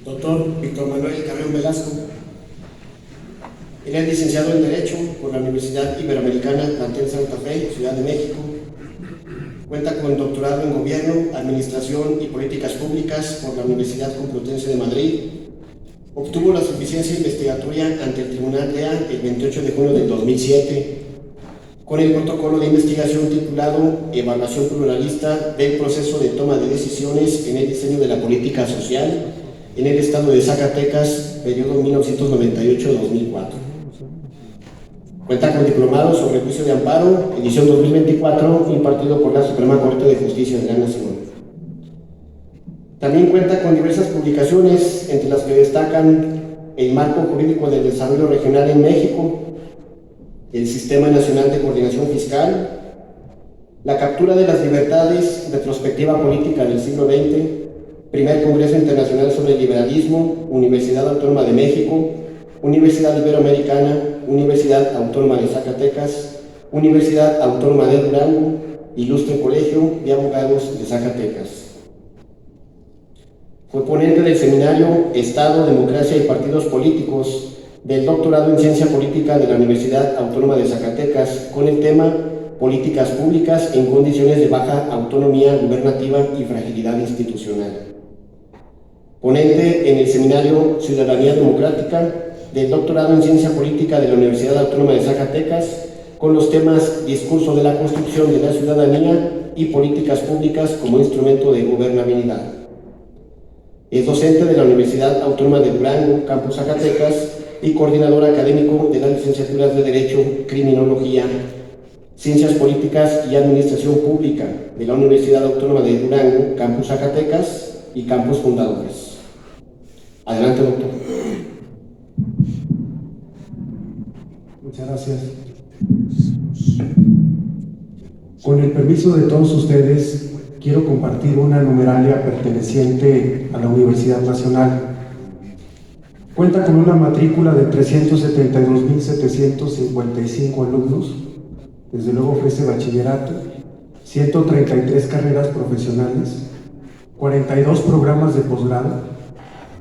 doctor Víctor Manuel Carrión Velasco. Él es licenciado en Derecho por la Universidad Iberoamericana Plantel Santa Fe, Ciudad de México. Cuenta con doctorado en Gobierno, Administración y Políticas Públicas por la Universidad Complutense de Madrid. Obtuvo la suficiencia investigatoria ante el Tribunal DEA el 28 de junio del 2007, con el protocolo de investigación titulado Evaluación pluralista del proceso de toma de decisiones en el diseño de la política social en el estado de Zacatecas, periodo 1998-2004. Cuenta con diplomado sobre juicio de amparo, edición 2024, impartido por la Suprema Corte de Justicia de la Nación. También cuenta con diversas publicaciones, entre las que destacan el Marco Jurídico del Desarrollo Regional en México, el Sistema Nacional de Coordinación Fiscal, La Captura de las Libertades, Retrospectiva Política del Siglo XX, Primer Congreso Internacional sobre el Liberalismo, Universidad Autónoma de México, Universidad Iberoamericana, Universidad Autónoma de Zacatecas, Universidad Autónoma de Durango, Ilustre Colegio de Abogados de Zacatecas. Fue ponente del seminario Estado, Democracia y Partidos Políticos del doctorado en Ciencia Política de la Universidad Autónoma de Zacatecas con el tema Políticas Públicas en condiciones de baja autonomía gubernativa y fragilidad institucional. Ponente en el seminario Ciudadanía Democrática del doctorado en Ciencia Política de la Universidad Autónoma de Zacatecas con los temas Discurso de la construcción de la ciudadanía y políticas públicas como instrumento de gobernabilidad. Es docente de la Universidad Autónoma de Durango, Campus Zacatecas, y coordinador académico de las licenciaturas de Derecho, Criminología, Ciencias Políticas y Administración Pública de la Universidad Autónoma de Durango, Campus Zacatecas y Campus Fundadores. Adelante, doctor. Muchas gracias. Con el permiso de todos ustedes, quiero compartir una numeralia perteneciente a la Universidad Nacional. Cuenta con una matrícula de 372.755 alumnos, desde luego ofrece bachillerato, 133 carreras profesionales, 42 programas de posgrado,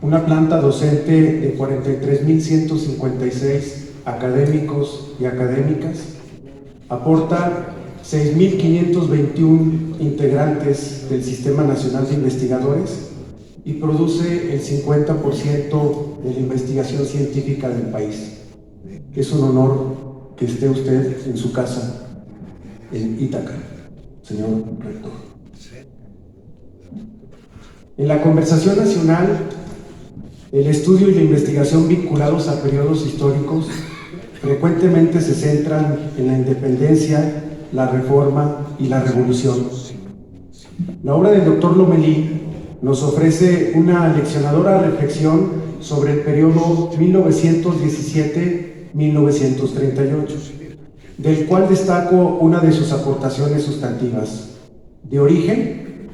una planta docente de 43.156 académicos y académicas, aporta 6.521 integrantes del Sistema Nacional de Investigadores y produce el 50% de la investigación científica del país. Es un honor que esté usted en su casa en Ítaca, señor rector. En la conversación nacional, el estudio y la investigación vinculados a periodos históricos frecuentemente se centran en la independencia, la reforma y la revolución. La obra del doctor Lomelí nos ofrece una aleccionadora reflexión sobre el periodo 1917-1938, del cual destaco una de sus aportaciones sustantivas. De origen,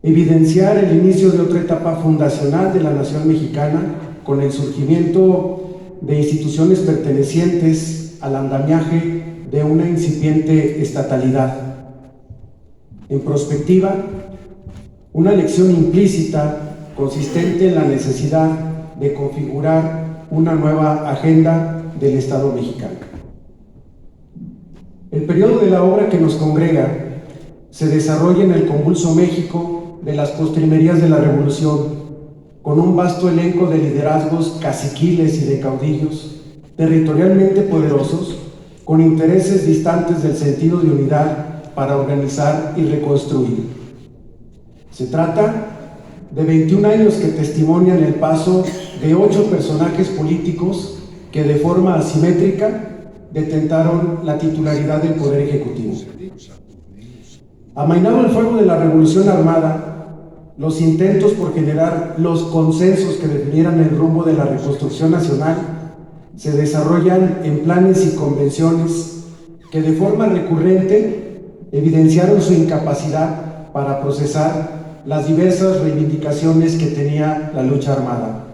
evidenciar el inicio de otra etapa fundacional de la nación mexicana con el surgimiento de instituciones pertenecientes al andamiaje de una incipiente estatalidad. En prospectiva, una lección implícita consistente en la necesidad de configurar una nueva agenda del Estado mexicano. El periodo de la obra que nos congrega se desarrolla en el convulso México de las postrimerías de la Revolución, con un vasto elenco de liderazgos caciquiles y de caudillos, territorialmente poderosos, con intereses distantes del sentido de unidad para organizar y reconstruir. Se trata de 21 años que testimonian el paso de 8 personajes políticos que de forma asimétrica detentaron la titularidad del Poder Ejecutivo. Amainado el fuego de la Revolución Armada, los intentos por generar los consensos que definieran el rumbo de la reconstrucción nacional se desarrollan en planes y convenciones que de forma recurrente evidenciaron su incapacidad para procesar las diversas reivindicaciones que tenía la lucha armada.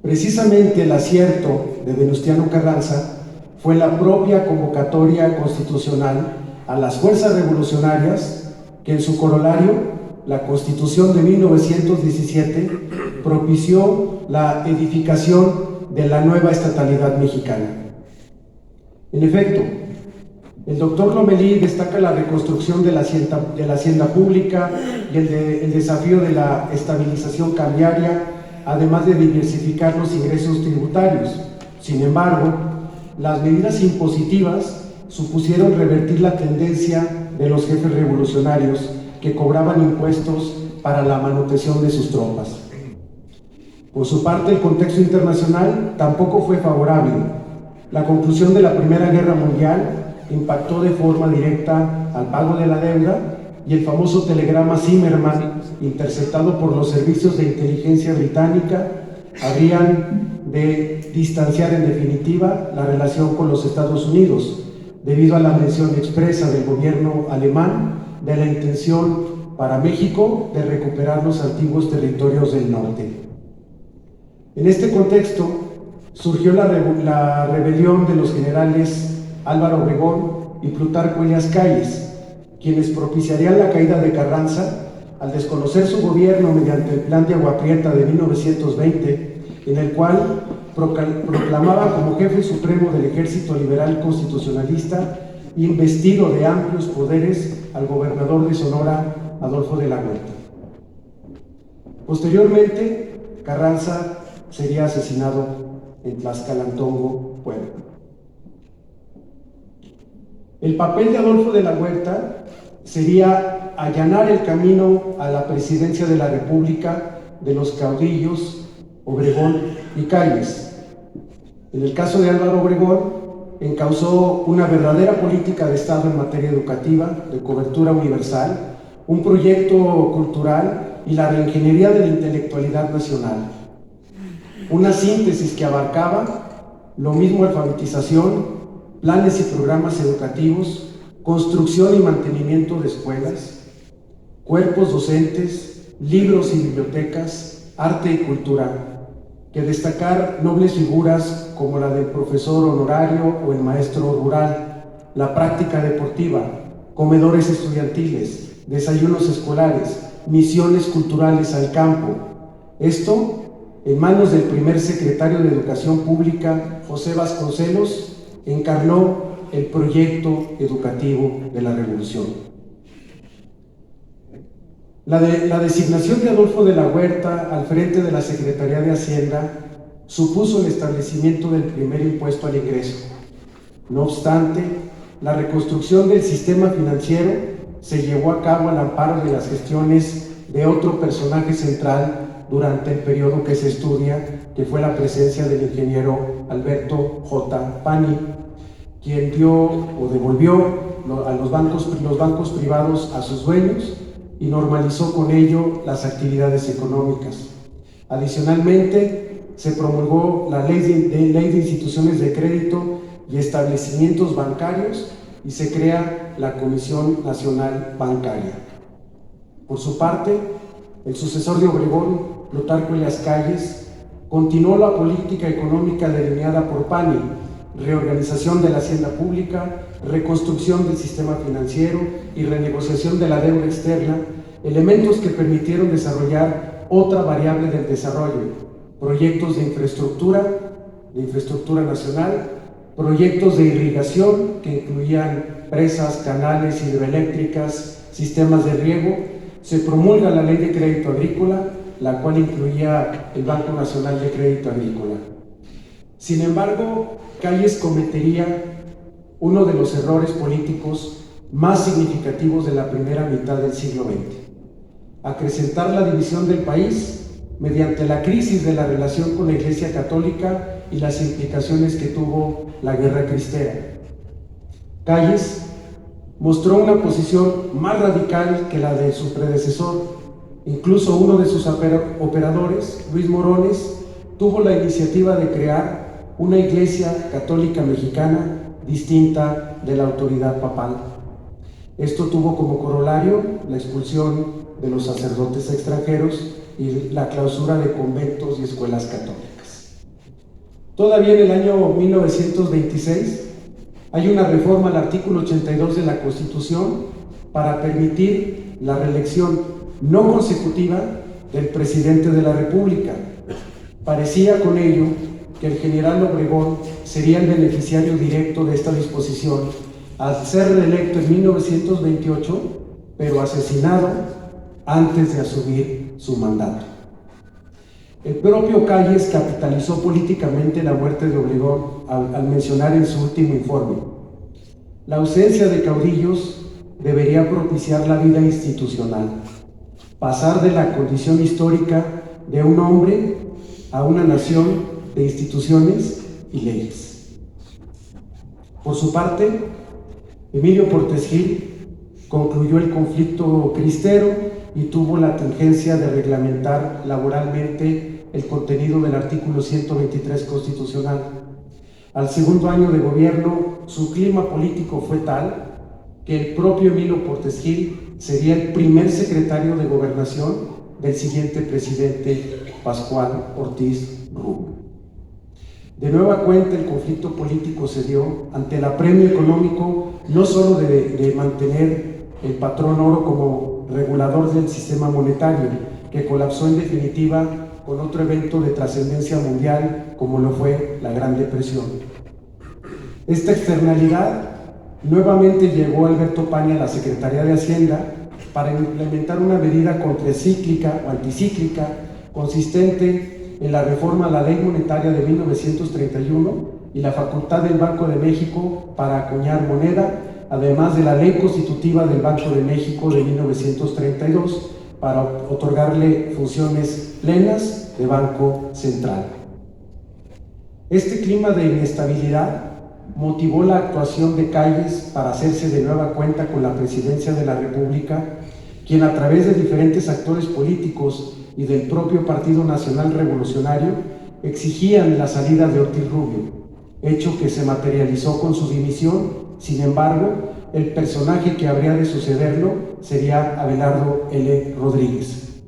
Precisamente el acierto de Venustiano Carranza fue la propia convocatoria constitucional a las fuerzas revolucionarias que en su corolario, la Constitución de 1917, propició la edificación de la nueva estatalidad mexicana. En efecto, el doctor Lomelí destaca la reconstrucción de la hacienda pública y el desafío de la estabilización cambiaria, además de diversificar los ingresos tributarios. Sin embargo, las medidas impositivas supusieron revertir la tendencia de los jefes revolucionarios que cobraban impuestos para la manutención de sus tropas. Por su parte, el contexto internacional tampoco fue favorable. La conclusión de la Primera Guerra Mundial impactó de forma directa al pago de la deuda y el famoso telegrama Zimmerman, interceptado por los servicios de inteligencia británica, habrían de distanciar en definitiva la relación con los Estados Unidos, debido a la mención expresa del gobierno alemán de la intención para México de recuperar los antiguos territorios del norte. En este contexto surgió la rebelión de los generales Álvaro Obregón y Plutarco Elías Calles, quienes propiciarían la caída de Carranza al desconocer su gobierno mediante el Plan de Agua Prieta de 1920, en el cual proclamaba como jefe supremo del Ejército Liberal Constitucionalista, investido de amplios poderes al gobernador de Sonora, Adolfo de la Huerta. Posteriormente, Carranza sería asesinado en Tlaxcalantongo, Puebla. El papel de Adolfo de la Huerta sería allanar el camino a la presidencia de la República de los caudillos Obregón y Calles. En el caso de Álvaro Obregón, encauzó una verdadera política de Estado en materia educativa, de cobertura universal, un proyecto cultural y la reingeniería de la intelectualidad nacional. Una síntesis que abarcaba lo mismo alfabetización, planes y programas educativos, construcción y mantenimiento de escuelas, cuerpos docentes, libros y bibliotecas, arte y cultura, que destacar nobles figuras como la del profesor honorario o el maestro rural, la práctica deportiva, comedores estudiantiles, desayunos escolares, misiones culturales al campo. Esto en manos del primer secretario de Educación Pública, José Vasconcelos, encarnó el proyecto educativo de la Revolución. La designación de Adolfo de la Huerta al frente de la Secretaría de Hacienda supuso el establecimiento del primer impuesto al ingreso. No obstante, la reconstrucción del sistema financiero se llevó a cabo al amparo de las gestiones de otro personaje central durante el periodo que se estudia, que fue la presencia del ingeniero Alberto J. Pani, quien dio o devolvió a los bancos privados a sus dueños y normalizó con ello las actividades económicas. Adicionalmente, se promulgó la ley de instituciones de crédito y establecimientos bancarios y se crea la Comisión Nacional Bancaria. Por su parte, el sucesor de Obregón, Plutarco Elías Calles, continuó la política económica delineada por Pani: reorganización de la hacienda pública, reconstrucción del sistema financiero y renegociación de la deuda externa, elementos que permitieron desarrollar otra variable del desarrollo: proyectos de infraestructura nacional, proyectos de irrigación que incluían presas, canales, hidroeléctricas, sistemas de riego. Se promulga la Ley de Crédito Agrícola, la cual incluía el Banco Nacional de Crédito Agrícola. Sin embargo, Calles cometería uno de los errores políticos más significativos de la primera mitad del siglo XX: acrecentar la división del país mediante la crisis de la relación con la Iglesia Católica y las implicaciones que tuvo la Guerra Cristera. Calles mostró una posición más radical que la de su predecesor. Incluso uno de sus operadores, Luis Morones, tuvo la iniciativa de crear una Iglesia Católica Mexicana distinta de la autoridad papal. Esto tuvo como corolario la expulsión de los sacerdotes extranjeros y la clausura de conventos y escuelas católicas. Todavía en el año 1926 hay una reforma al artículo 82 de la Constitución para permitir la reelección no consecutiva del presidente de la República. Parecía con ello que el general Obregón sería el beneficiario directo de esta disposición al ser reelecto en 1928, pero asesinado antes de asumir su mandato. El propio Calles capitalizó políticamente la muerte de Obregón al mencionar en su último informe: la ausencia de caudillos debería propiciar la vida institucional, pasar de la condición histórica de un hombre a una nación de instituciones y leyes. Por su parte, Emilio Portes Gil Concluyó el conflicto cristero y tuvo la tingencia de reglamentar laboralmente el contenido del artículo 123 constitucional. Al segundo año de gobierno, su clima político fue tal que el propio Emilio Portes Gil sería el primer secretario de Gobernación del siguiente presidente, Pascual Ortiz Rubio. De nueva cuenta, el conflicto político se dio ante el apremio económico no solo de mantener el patrón oro como regulador del sistema monetario, que colapsó en definitiva con otro evento de trascendencia mundial como lo fue la Gran Depresión. Esta externalidad nuevamente llevó a Alberto Paña a la Secretaría de Hacienda para implementar una medida contracíclica o anticíclica consistente en la reforma a la Ley Monetaria de 1931 y la facultad del Banco de México para acuñar moneda, además de la Ley Constitutiva del Banco de México de 1932 para otorgarle funciones plenas de Banco Central. Este clima de inestabilidad motivó la actuación de Calles para hacerse de nueva cuenta con la presidencia de la República, quien a través de diferentes actores políticos y del propio Partido Nacional Revolucionario exigían la salida de Ortiz Rubio, hecho que se materializó con su dimisión. Sin embargo, el personaje que habría de sucederlo sería Abelardo L. Rodríguez.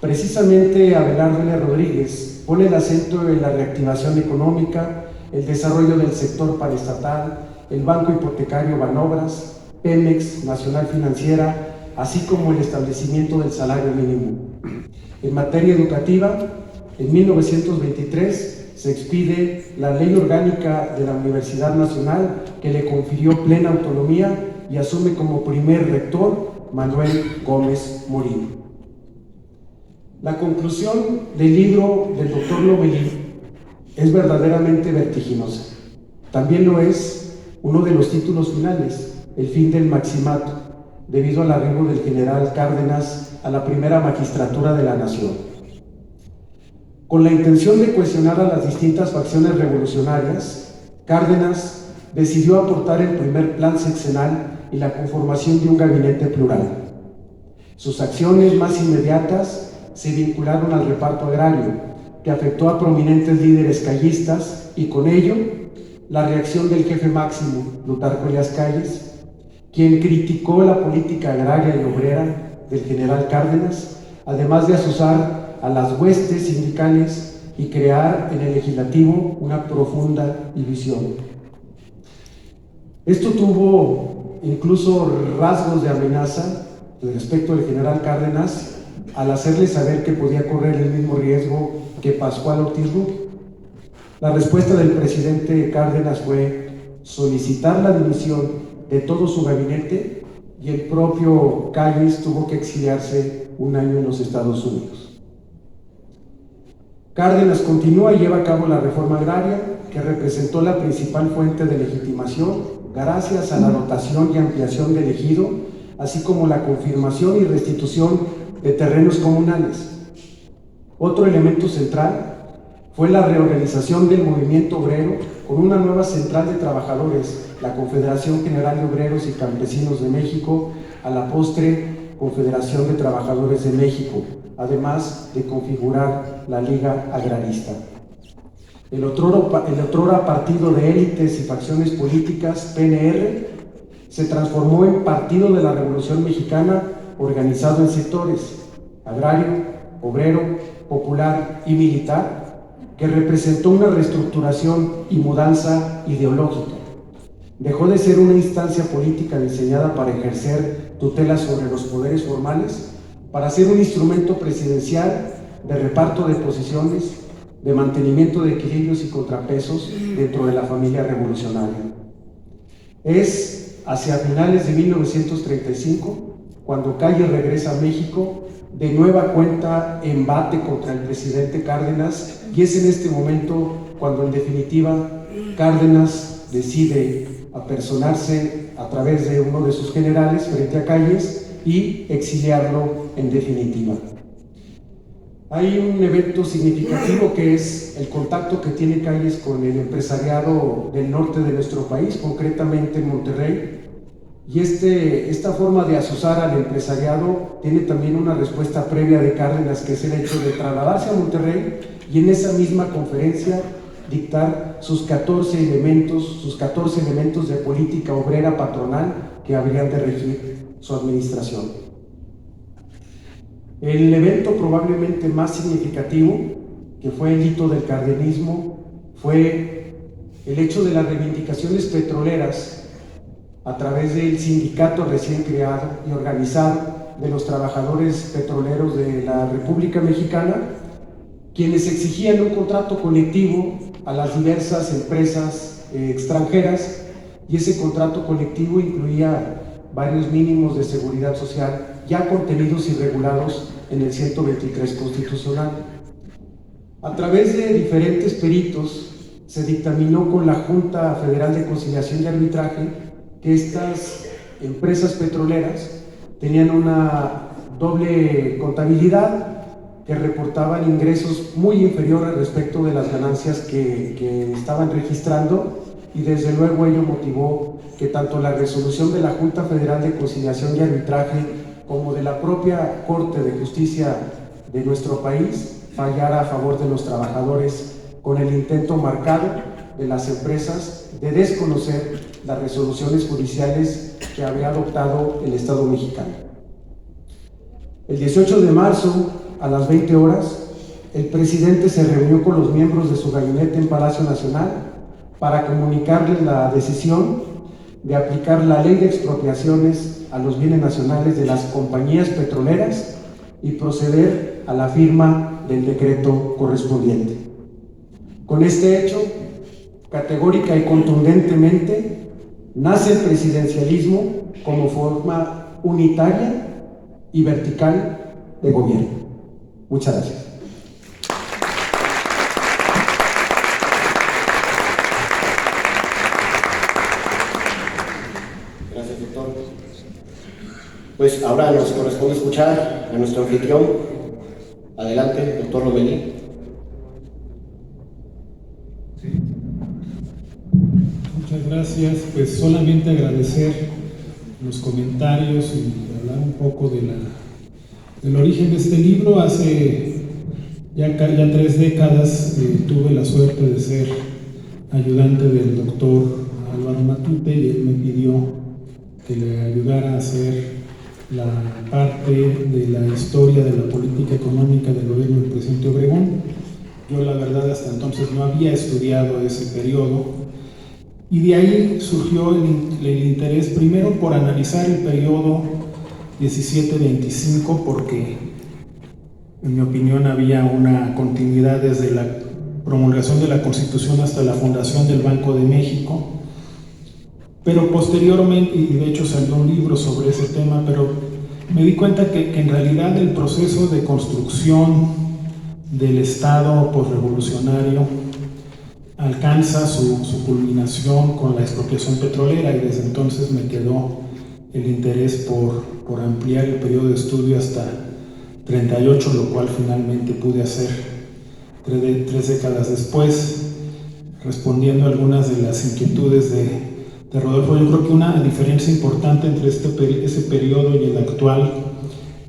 Precisamente Abelardo L. Rodríguez pone el acento en la reactivación económica, el desarrollo del sector paraestatal, el Banco Hipotecario Banobras, Pemex, Nacional Financiera, así como el establecimiento del salario mínimo. En materia educativa, en 1923 se expide la Ley Orgánica de la Universidad Nacional, que le confirió plena autonomía y asume como primer rector Manuel Gómez Morín. La conclusión del libro del doctor Lomelí es verdaderamente vertiginosa. También lo es uno de los títulos finales, El fin del maximato, debido al arribo del general Cárdenas a la primera magistratura de la nación. Con la intención de cuestionar a las distintas facciones revolucionarias, Cárdenas decidió aportar el primer plan sexenal y la conformación de un gabinete plural. Sus acciones más inmediatas se vincularon al reparto agrario, que afectó a prominentes líderes callistas, y con ello la reacción del jefe máximo, Plutarco Elías Calles, quien criticó la política agraria y obrera del general Cárdenas, además de azuzar a las huestes sindicales y crear en el legislativo una profunda división. Esto tuvo incluso rasgos de amenaza respecto al general Cárdenas, al hacerle saber que podía correr el mismo riesgo que Pascual Ortiz Rubio. La respuesta del presidente Cárdenas fue solicitar la dimisión de todo su gabinete, y el propio Calles tuvo que exiliarse un año en los Estados Unidos. Cárdenas continúa y lleva a cabo la reforma agraria, que representó la principal fuente de legitimación gracias a la dotación y ampliación del ejido, así como la confirmación y restitución de terrenos comunales. Otro elemento central fue la reorganización del movimiento obrero con una nueva central de trabajadores, la Confederación General de Obreros y Campesinos de México, a la postre Confederación de Trabajadores de México, además de configurar la Liga Agrarista. El otrora partido de élites y facciones políticas, PNR, se transformó en Partido de la Revolución Mexicana, organizado en sectores: agrario, obrero, popular y militar, que representó una reestructuración y mudanza ideológica. Dejó de ser una instancia política diseñada para ejercer tutela sobre los poderes formales, para ser un instrumento presidencial de reparto de posiciones, de mantenimiento de equilibrios y contrapesos dentro de la familia revolucionaria. Es hacia finales de 1935 cuando Calles regresa a México, de nueva cuenta embate contra el presidente Cárdenas, y es en este momento cuando en definitiva Cárdenas decide apersonarse a través de uno de sus generales frente a Calles y exiliarlo en definitiva. Hay un evento significativo que es el contacto que tiene Calles con el empresariado del norte de nuestro país, concretamente en Monterrey, Y esta forma de azuzar al empresariado tiene también una respuesta previa de Cárdenas, que es el hecho de trasladarse a Monterrey y en esa misma conferencia dictar sus 14 elementos de política obrera patronal que habrían de regir su administración. El evento probablemente más significativo, que fue el hito del cardenismo, fue el hecho de las reivindicaciones petroleras a través del sindicato recién creado y organizado de los trabajadores petroleros de la República Mexicana, quienes exigían un contrato colectivo a las diversas empresas extranjeras, y ese contrato colectivo incluía varios mínimos de seguridad social ya contenidos y regulados en el 123 constitucional. A través de diferentes peritos se dictaminó con la Junta Federal de Conciliación y Arbitraje que estas empresas petroleras tenían una doble contabilidad, que reportaban ingresos muy inferiores respecto de las ganancias que estaban registrando, y desde luego ello motivó que tanto la resolución de la Junta Federal de Conciliación y Arbitraje como de la propia Corte de Justicia de nuestro país fallara a favor de los trabajadores, con el intento marcado de las empresas de desconocer las resoluciones judiciales que había adoptado el Estado mexicano. El 18 de marzo, a las 20 horas, el presidente se reunió con los miembros de su gabinete en Palacio Nacional para comunicarles la decisión de aplicar la ley de expropiaciones a los bienes nacionales de las compañías petroleras y proceder a la firma del decreto correspondiente. Con este hecho, categórica y contundentemente, nace el presidencialismo como forma unitaria y vertical de gobierno. Muchas gracias. Gracias, doctor. Pues ahora nos corresponde escuchar a nuestro anfitrión. Adelante, doctor Lomelí. Muchas gracias. Pues solamente agradecer los comentarios y hablar un poco del origen de este libro. Hace ya 3 décadas tuve la suerte de ser ayudante del doctor Álvaro Matute, y él me pidió que le ayudara a hacer la parte de la historia de la política económica del gobierno del presidente Obregón. Yo la verdad hasta entonces no había estudiado ese periodo, y de ahí surgió el interés primero por analizar el periodo 17-25, porque en mi opinión había una continuidad desde la promulgación de la Constitución hasta la fundación del Banco de México. Pero posteriormente, y de hecho salió un libro sobre ese tema, pero me di cuenta que en realidad el proceso de construcción del Estado posrevolucionario alcanza su culminación con la expropiación petrolera, y desde entonces me quedó el interés por ampliar el periodo de estudio hasta 38, lo cual finalmente pude hacer 3 décadas después, respondiendo a algunas de las inquietudes de Rodolfo. Yo creo que una diferencia importante entre ese periodo y el actual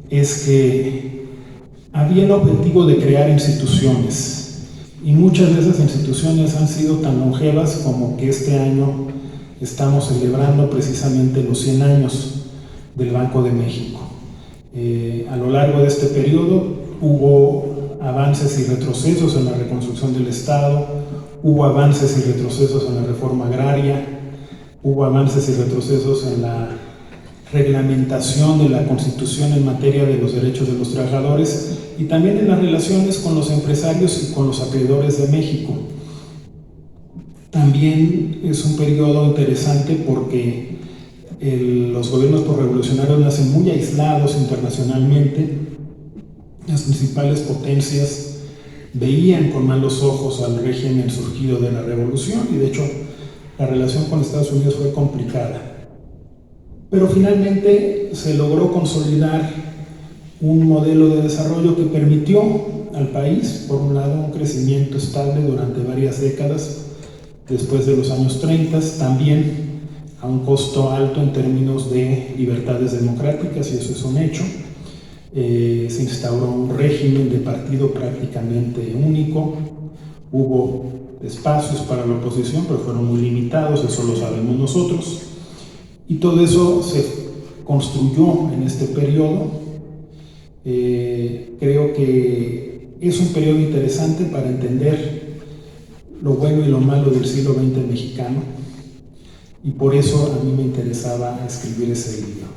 es que había el objetivo de crear instituciones, y muchas de esas instituciones han sido tan longevas como que este año estamos celebrando precisamente los 100 años del Banco de México. A lo largo de este periodo hubo avances y retrocesos en la reconstrucción del Estado, hubo avances y retrocesos en la reforma agraria, hubo avances y retrocesos en la reglamentación de la Constitución en materia de los derechos de los trabajadores, y también en las relaciones con los empresarios y con los acreedores de México. También es un periodo interesante porque los gobiernos posrevolucionarios nacen muy aislados internacionalmente. Las principales potencias veían con malos ojos al régimen surgido de la revolución, y de hecho la relación con Estados Unidos fue complicada. Pero finalmente se logró consolidar un modelo de desarrollo que permitió al país, por un lado, un crecimiento estable durante varias décadas después de los años 30, también a un costo alto en términos de libertades democráticas, y eso es un hecho. Se instauró un régimen de partido prácticamente único, hubo espacios para la oposición, pero fueron muy limitados, eso lo sabemos nosotros, y todo eso se construyó en este periodo. Creo que es un periodo interesante para entender lo bueno y lo malo del siglo XX mexicano, y por eso a mí me interesaba escribir ese libro.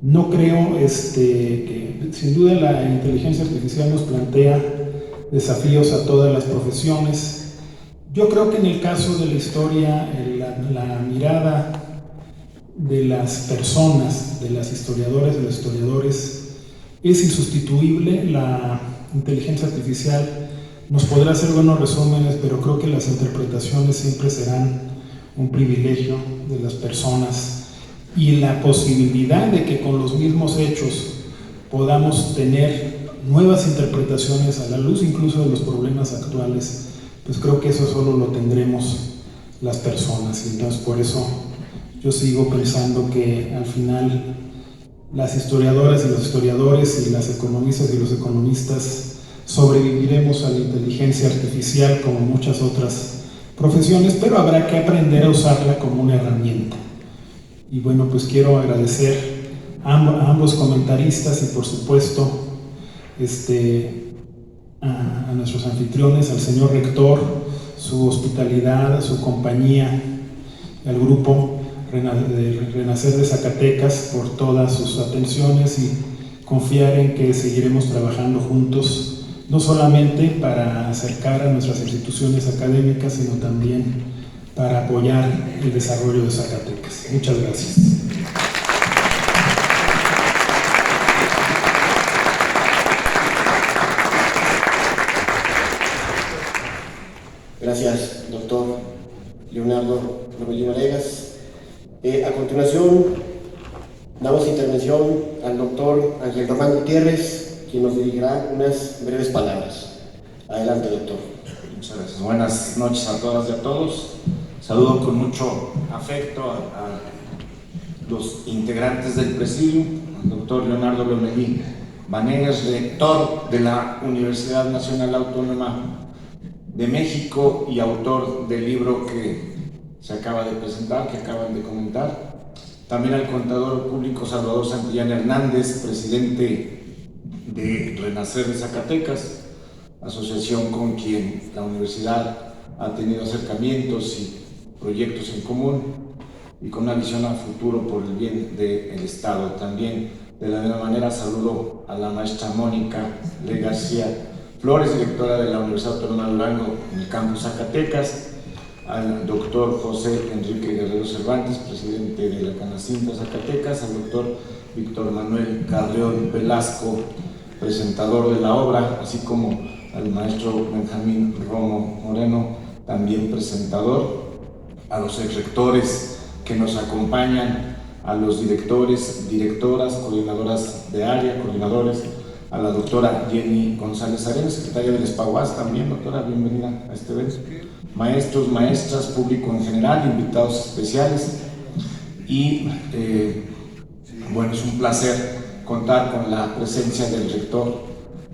No creo que, sin duda, la inteligencia artificial nos plantea desafíos a todas las profesiones. Yo creo que en el caso de la historia, la mirada de las personas, de las historiadoras, de los historiadores, es insustituible. La inteligencia artificial nos podrá hacer buenos resúmenes, pero creo que las interpretaciones siempre serán un privilegio de las personas, y la posibilidad de que con los mismos hechos podamos tener nuevas interpretaciones a la luz incluso de los problemas actuales, pues creo que eso solo lo tendremos las personas. Y entonces por eso yo sigo pensando que al final las historiadoras y los historiadores y las economistas y los economistas sobreviviremos a la inteligencia artificial como muchas otras profesiones, pero habrá que aprender a usarla como una herramienta. Y bueno, pues quiero agradecer a ambos comentaristas y por supuesto a nuestros anfitriones, al señor rector, su hospitalidad, su compañía, al grupo Renacer de Zacatecas por todas sus atenciones, y confiar en que seguiremos trabajando juntos, no solamente para acercar a nuestras instituciones académicas, sino también para apoyar el desarrollo de Zacatecas. Muchas gracias. Gracias, doctor Leonardo Lomelí Vanegas. A continuación, damos intervención al doctor Ángel Román Gutiérrez, quien nos dirigirá unas breves palabras. Adelante, doctor. Muchas gracias. Buenas noches a todas y a todos. Saludo con mucho afecto a los integrantes del presidium, al doctor Leonardo Lomelí Vanegas, rector de la Universidad Nacional Autónoma de México y autor del libro que se acaba de presentar, que acaban de comentar. También al contador público Salvador Santillán Hernández, presidente de Renacer de Zacatecas, asociación con quien la universidad ha tenido acercamientos y proyectos en común, y con una visión a futuro por el bien del Estado. También, de la misma manera, saludo a la maestra Mónica Le García Flores, directora de la Universidad Autónoma de Durango en el campus Zacatecas, al doctor José Enrique Guerrero Cervantes, presidente de la Canacintra Zacatecas, al doctor Víctor Manuel Carreón Velasco, presentador de la obra, así como al maestro Benjamín Romo Moreno, también presentador, a los exrectores que nos acompañan, a los directores, directoras, coordinadoras de área, coordinadores, a la doctora Jenny González Arenas, secretaria del SPAUAS también. Doctora, bienvenida a este evento. Maestros, maestras, público en general, invitados especiales. Y bueno, es un placer contar con la presencia del rector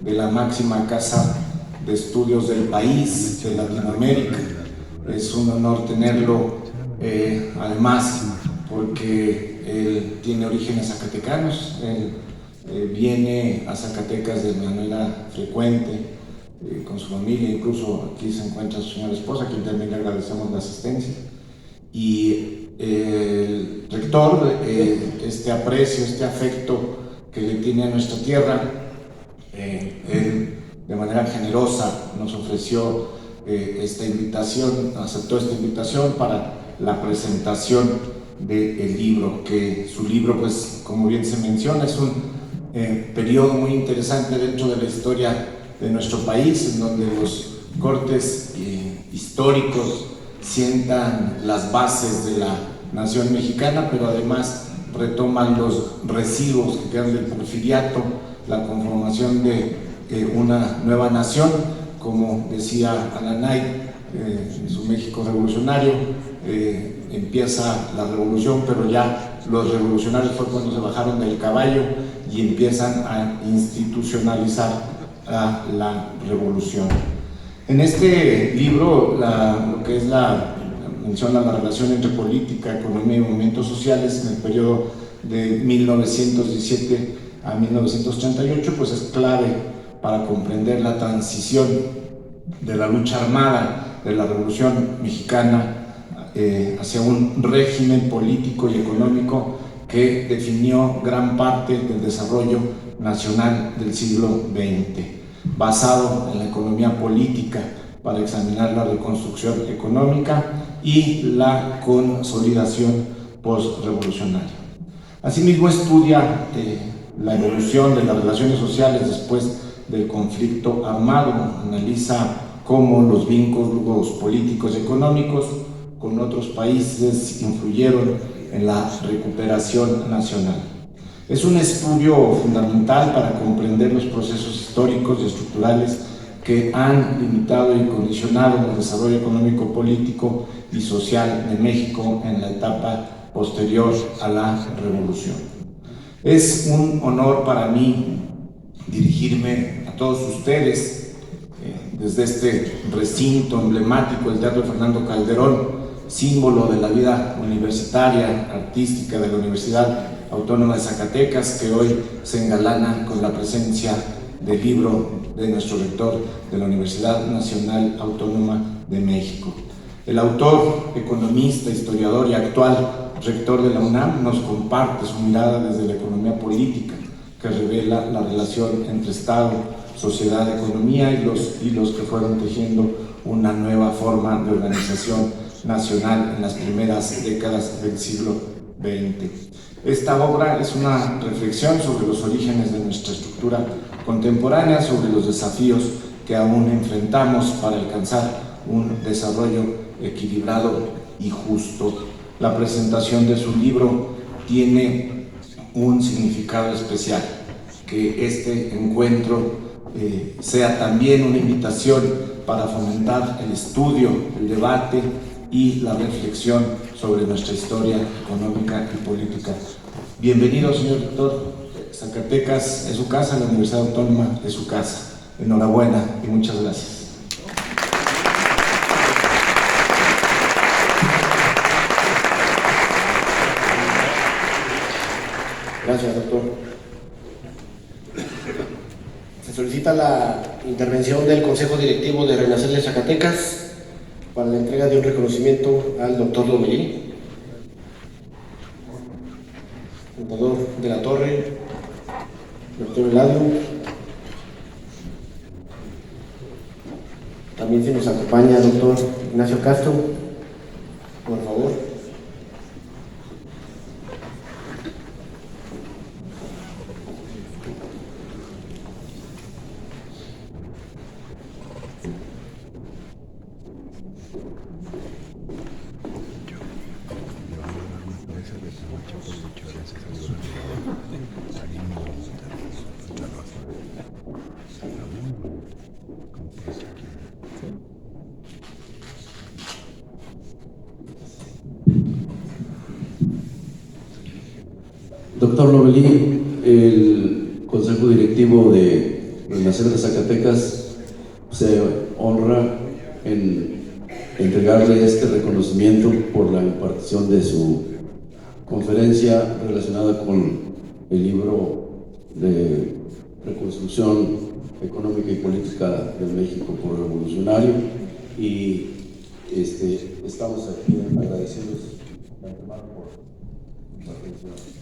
de la máxima casa de estudios del país, de Latinoamérica. Es un honor tenerlo, además porque él tiene orígenes zacatecanos. Él viene a Zacatecas de manera frecuente con su familia, incluso aquí se encuentra su señora esposa, a quien también le agradecemos la asistencia. Y el rector, este aprecio, este afecto que le tiene a nuestra tierra, él de manera generosa nos ofreció esta invitación, aceptó esta invitación para la presentación del libro, que su libro, pues como bien se menciona, es un periodo muy interesante dentro de la historia de nuestro país, en donde los cortes históricos sientan las bases de la nación mexicana, pero además retoman los residuos que quedan del porfiriato, la conformación de una nueva nación, como decía Alan Knight en su México revolucionario. empieza la revolución, pero ya los revolucionarios fue cuando se bajaron del caballo y empiezan a institucionalizar la revolución. En este libro, lo que es menciona la relación entre política, economía y movimientos sociales en el periodo de 1917 a 1938, pues es clave para comprender la transición de la lucha armada de la Revolución Mexicana hacia un régimen político y económico que definió gran parte del desarrollo nacional del siglo XX, basado en la economía política para examinar la reconstrucción económica y la consolidación postrevolucionaria. Asimismo, estudia la evolución de las relaciones sociales después del conflicto armado, analiza cómo los vínculos políticos y económicos con otros países influyeron en la recuperación nacional. Es un estudio fundamental para comprender los procesos históricos y estructurales que han limitado y condicionado el desarrollo económico, político y social de México en la etapa posterior a la revolución. Es un honor para mí dirigirme a todos ustedes desde este recinto emblemático, el Teatro Fernando Calderón, símbolo de la vida universitaria, artística de la Universidad Autónoma de Zacatecas, que hoy se engalana con la presencia del libro de nuestro rector de la Universidad Nacional Autónoma de México. El autor, economista, historiador y actual rector de la UNAM nos comparte su mirada desde la economía política, que revela la relación entre Estado, sociedad, economía y los hilos que fueron tejiendo una nueva forma de organización nacional en las primeras décadas del siglo XX. Esta obra es una reflexión sobre los orígenes de nuestra estructura contemporánea, sobre los desafíos que aún enfrentamos para alcanzar un desarrollo equilibrado y justo. La presentación de su libro tiene un significado especial, que este encuentro sea también una invitación para fomentar el estudio, el debate y la reflexión sobre nuestra historia económica y política. Bienvenido, señor rector. Zacatecas es su casa, la Universidad Autónoma es su casa. Enhorabuena y muchas gracias. Gracias, doctor. Se solicita la intervención del Consejo Directivo de Renacer de Zacatecas para la entrega de un reconocimiento al doctor Lomelí, contador de la Torre, doctor Eladio. También se nos acompaña el doctor Ignacio Castro, por favor. Doctor Lomelí, el Consejo Directivo de Renacer de Zacatecas se honra en entregarle este reconocimiento por la impartición de su conferencia relacionada con el libro de Reconstrucción Económica y Política de México por Revolucionario, y estamos aquí agradecidos de antemano por su atención.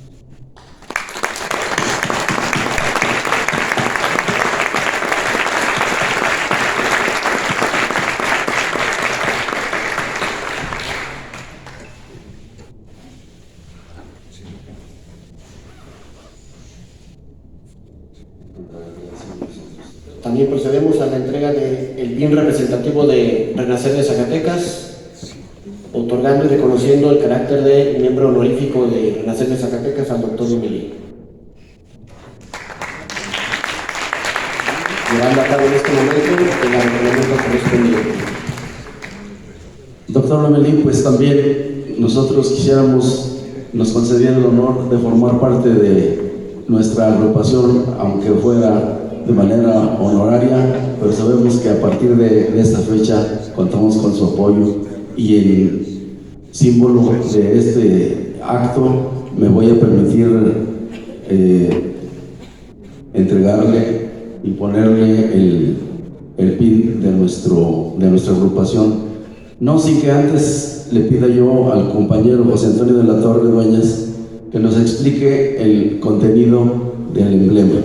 También procedemos a la entrega del BIN representativo de Renacer de Zacatecas, otorgando y reconociendo el carácter de miembro honorífico de Renacer de Zacatecas al doctor Lomelí. Llevando a cabo en este momento el reconocimiento correspondiente. Doctor Lomelí, pues también nosotros quisiéramos, nos concedieran el honor de formar parte de nuestra agrupación, aunque fuera de manera honoraria, pero sabemos que a partir de esta fecha contamos con su apoyo, y en símbolo de este acto me voy a permitir entregarle y ponerle el pin de nuestra agrupación, no sin que antes le pida yo al compañero José Antonio de la Torre Dueñas que nos explique el contenido del emblema.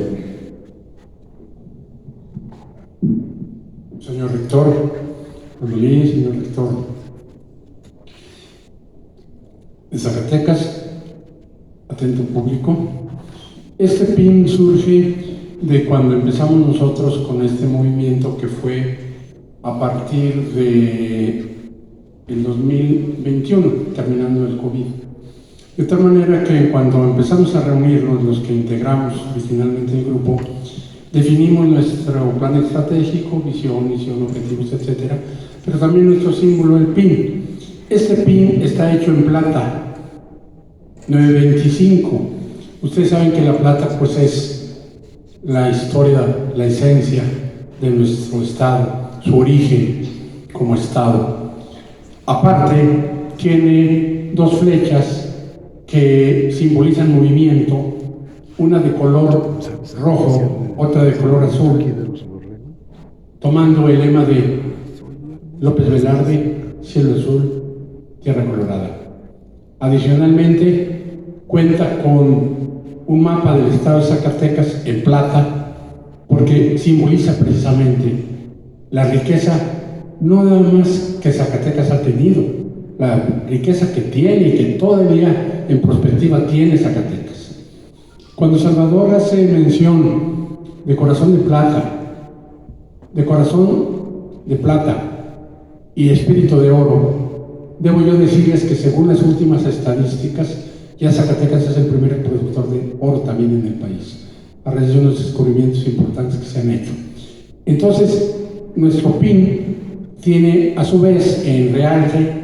Señor rector, señor rector de Zacatecas, atento público, este pin surge de cuando empezamos nosotros con este movimiento, que fue a partir de el 2021, terminando el COVID. De tal manera que cuando empezamos a reunirnos, los que integramos originalmente el grupo, definimos nuestro plan estratégico, visión, misión, objetivos, etc. Pero también nuestro símbolo, el PIN. Este PIN está hecho en plata, 925. Ustedes saben que la plata pues es la historia, la esencia de nuestro Estado, su origen como Estado. Aparte, tiene dos flechas que simbolizan movimiento, una de color rojo, otra de color azul, tomando el lema de López Velarde, cielo azul, tierra colorada. Adicionalmente, cuenta con un mapa del estado de Zacatecas en plata, porque simboliza precisamente la riqueza, no nada más que Zacatecas ha tenido, la riqueza que tiene y que todavía en perspectiva tiene Zacatecas. Cuando Salvador hace mención de corazón de plata y espíritu de oro, debo yo decirles que según las últimas estadísticas, ya Zacatecas es el primer productor de oro también en el país, a raíz de unos descubrimientos importantes que se han hecho. Entonces, nuestro PIN tiene a su vez en realce,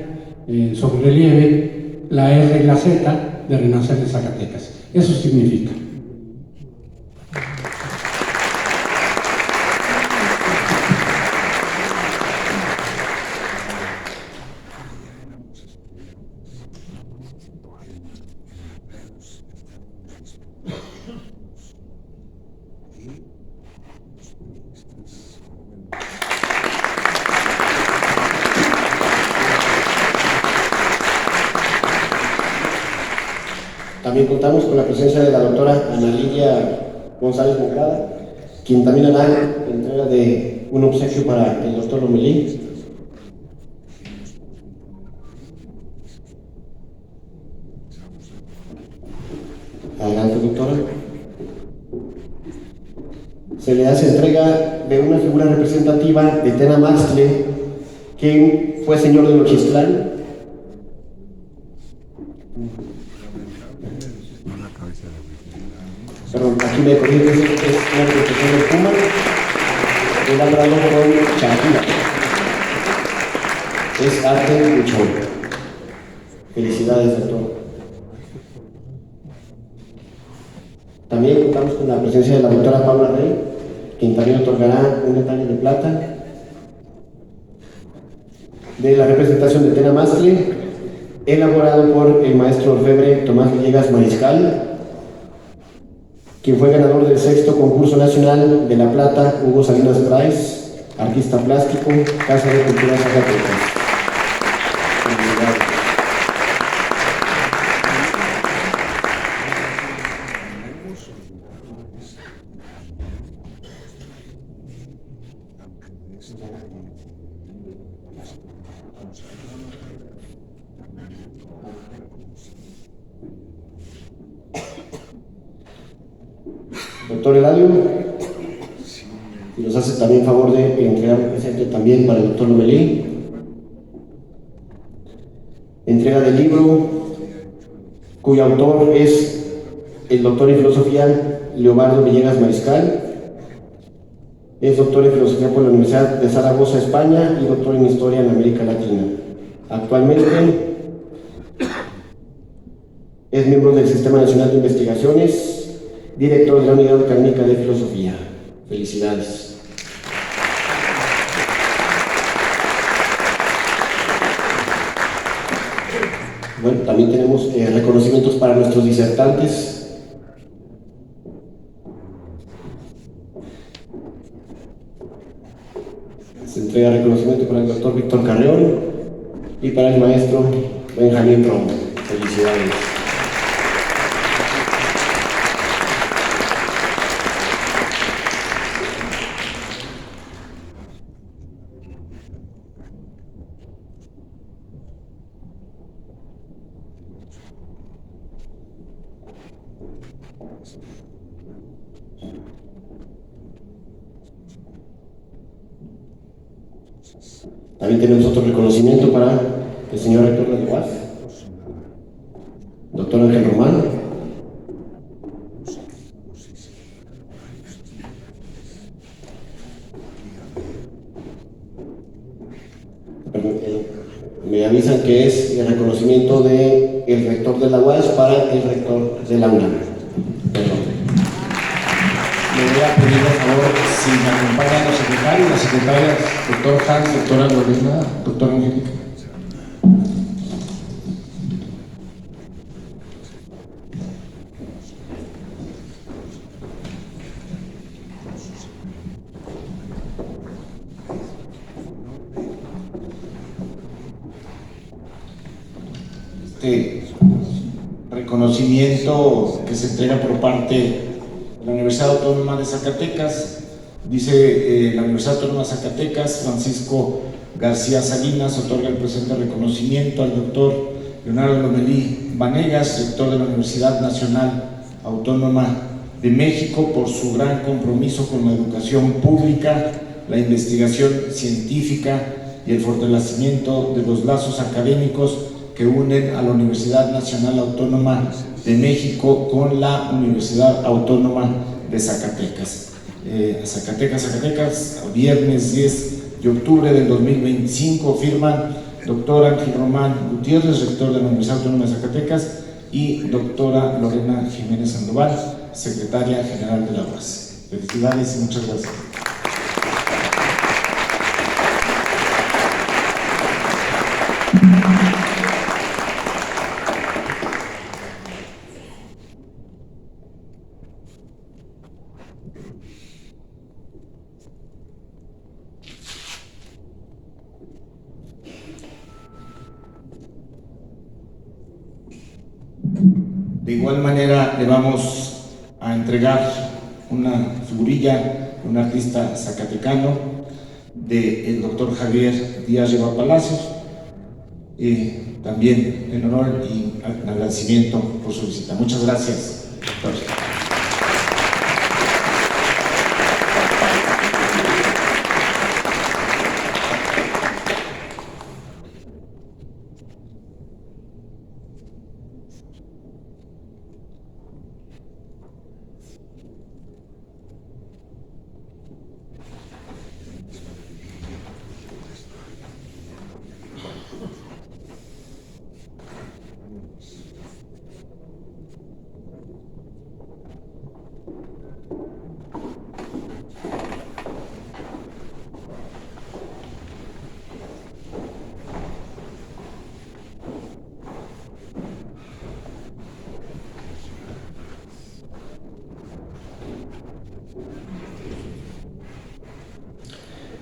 sobre relieve, la R y la Z de Renacer de Zacatecas. Eso significa. También contamos con la presencia de la doctora Ana Lidia González Moncada, quien también hará entrega de un obsequio para el doctor Lomelí. Adelante, doctora. Se le hace entrega de una figura representativa de Tenamaxtle, quien fue señor de Nochistlán. Perdón, aquí me corrijo, es una representación del Puma, elaborado con Shakira. Es arte Huichol. Felicidades, doctor. También contamos con la presencia de la doctora Paula Rey, quien también otorgará un detalle de plata de la representación de Tenamaxtle, elaborado por el maestro orfebre Tomás Villegas Mariscal, quien fue ganador del 6º concurso nacional de La Plata, Hugo Salinas Price, artista plástico, Casa de Cultura Zacatecas. Doctor Eladio, y nos hace también favor de entregar un presente también para el doctor Lomelí. Entrega del libro, cuyo autor es el doctor en filosofía Leobardo Villegas Mariscal. Es doctor en filosofía por la Universidad de Zaragoza, España, y doctor en historia en América Latina. Actualmente es miembro del Sistema Nacional de Investigaciones, director de la Unidad Académica de Filosofía. Felicidades. Bueno, también tenemos reconocimientos para nuestros disertantes. Se entrega reconocimiento para el doctor Víctor Carreón y para el maestro Benjamín Romo. Felicidades. También tenemos otro reconocimiento para el señor rector de la UAS, doctor Ángel Román. Me avisan que es el reconocimiento del rector de la UAS para el rector de la UNAM. Le voy a pedir por favor si me acompañan los secretarios, las secretarias, doctor Hans, doctora Lorena, doctora Angélica. Este reconocimiento que se entrega por parte de la Universidad Autónoma de Zacatecas, dice la Universidad Autónoma de Zacatecas, Francisco García Salinas, otorga el presente reconocimiento al doctor Leonardo Lomelí Vanegas, rector de la Universidad Nacional Autónoma de México, por su gran compromiso con la educación pública, la investigación científica y el fortalecimiento de los lazos académicos que unen a la Universidad Nacional Autónoma de México con la Universidad Autónoma de Zacatecas. Zacatecas, viernes 10 de octubre del 2025, firman doctor Ángel Román Gutiérrez, rector de la Universidad Autónoma de Zacatecas, y doctora Lorena Jiménez Sandoval, secretaria general de la UAS. Felicidades y muchas gracias. De igual manera le vamos a entregar una figurilla, un artista zacatecano, del doctor Javier Díaz Riva Palacios, también en honor y en agradecimiento por su visita. Muchas gracias, doctor.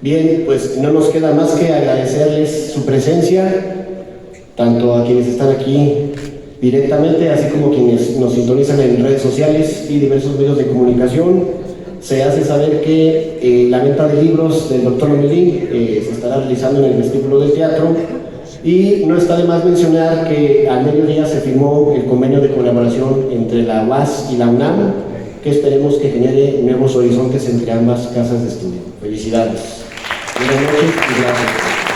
Bien, pues no nos queda más que agradecerles su presencia, tanto a quienes están aquí directamente, así como quienes nos sintonizan en redes sociales y diversos medios de comunicación. Se hace saber que la venta de libros del doctor Lomelí se estará realizando en el vestíbulo del teatro, y no está de más mencionar que al mediodía se firmó el convenio de colaboración entre la UAS y la UNAM, que esperemos que genere nuevos horizontes entre ambas casas de estudio. Felicidades. Buenas noches y gracias.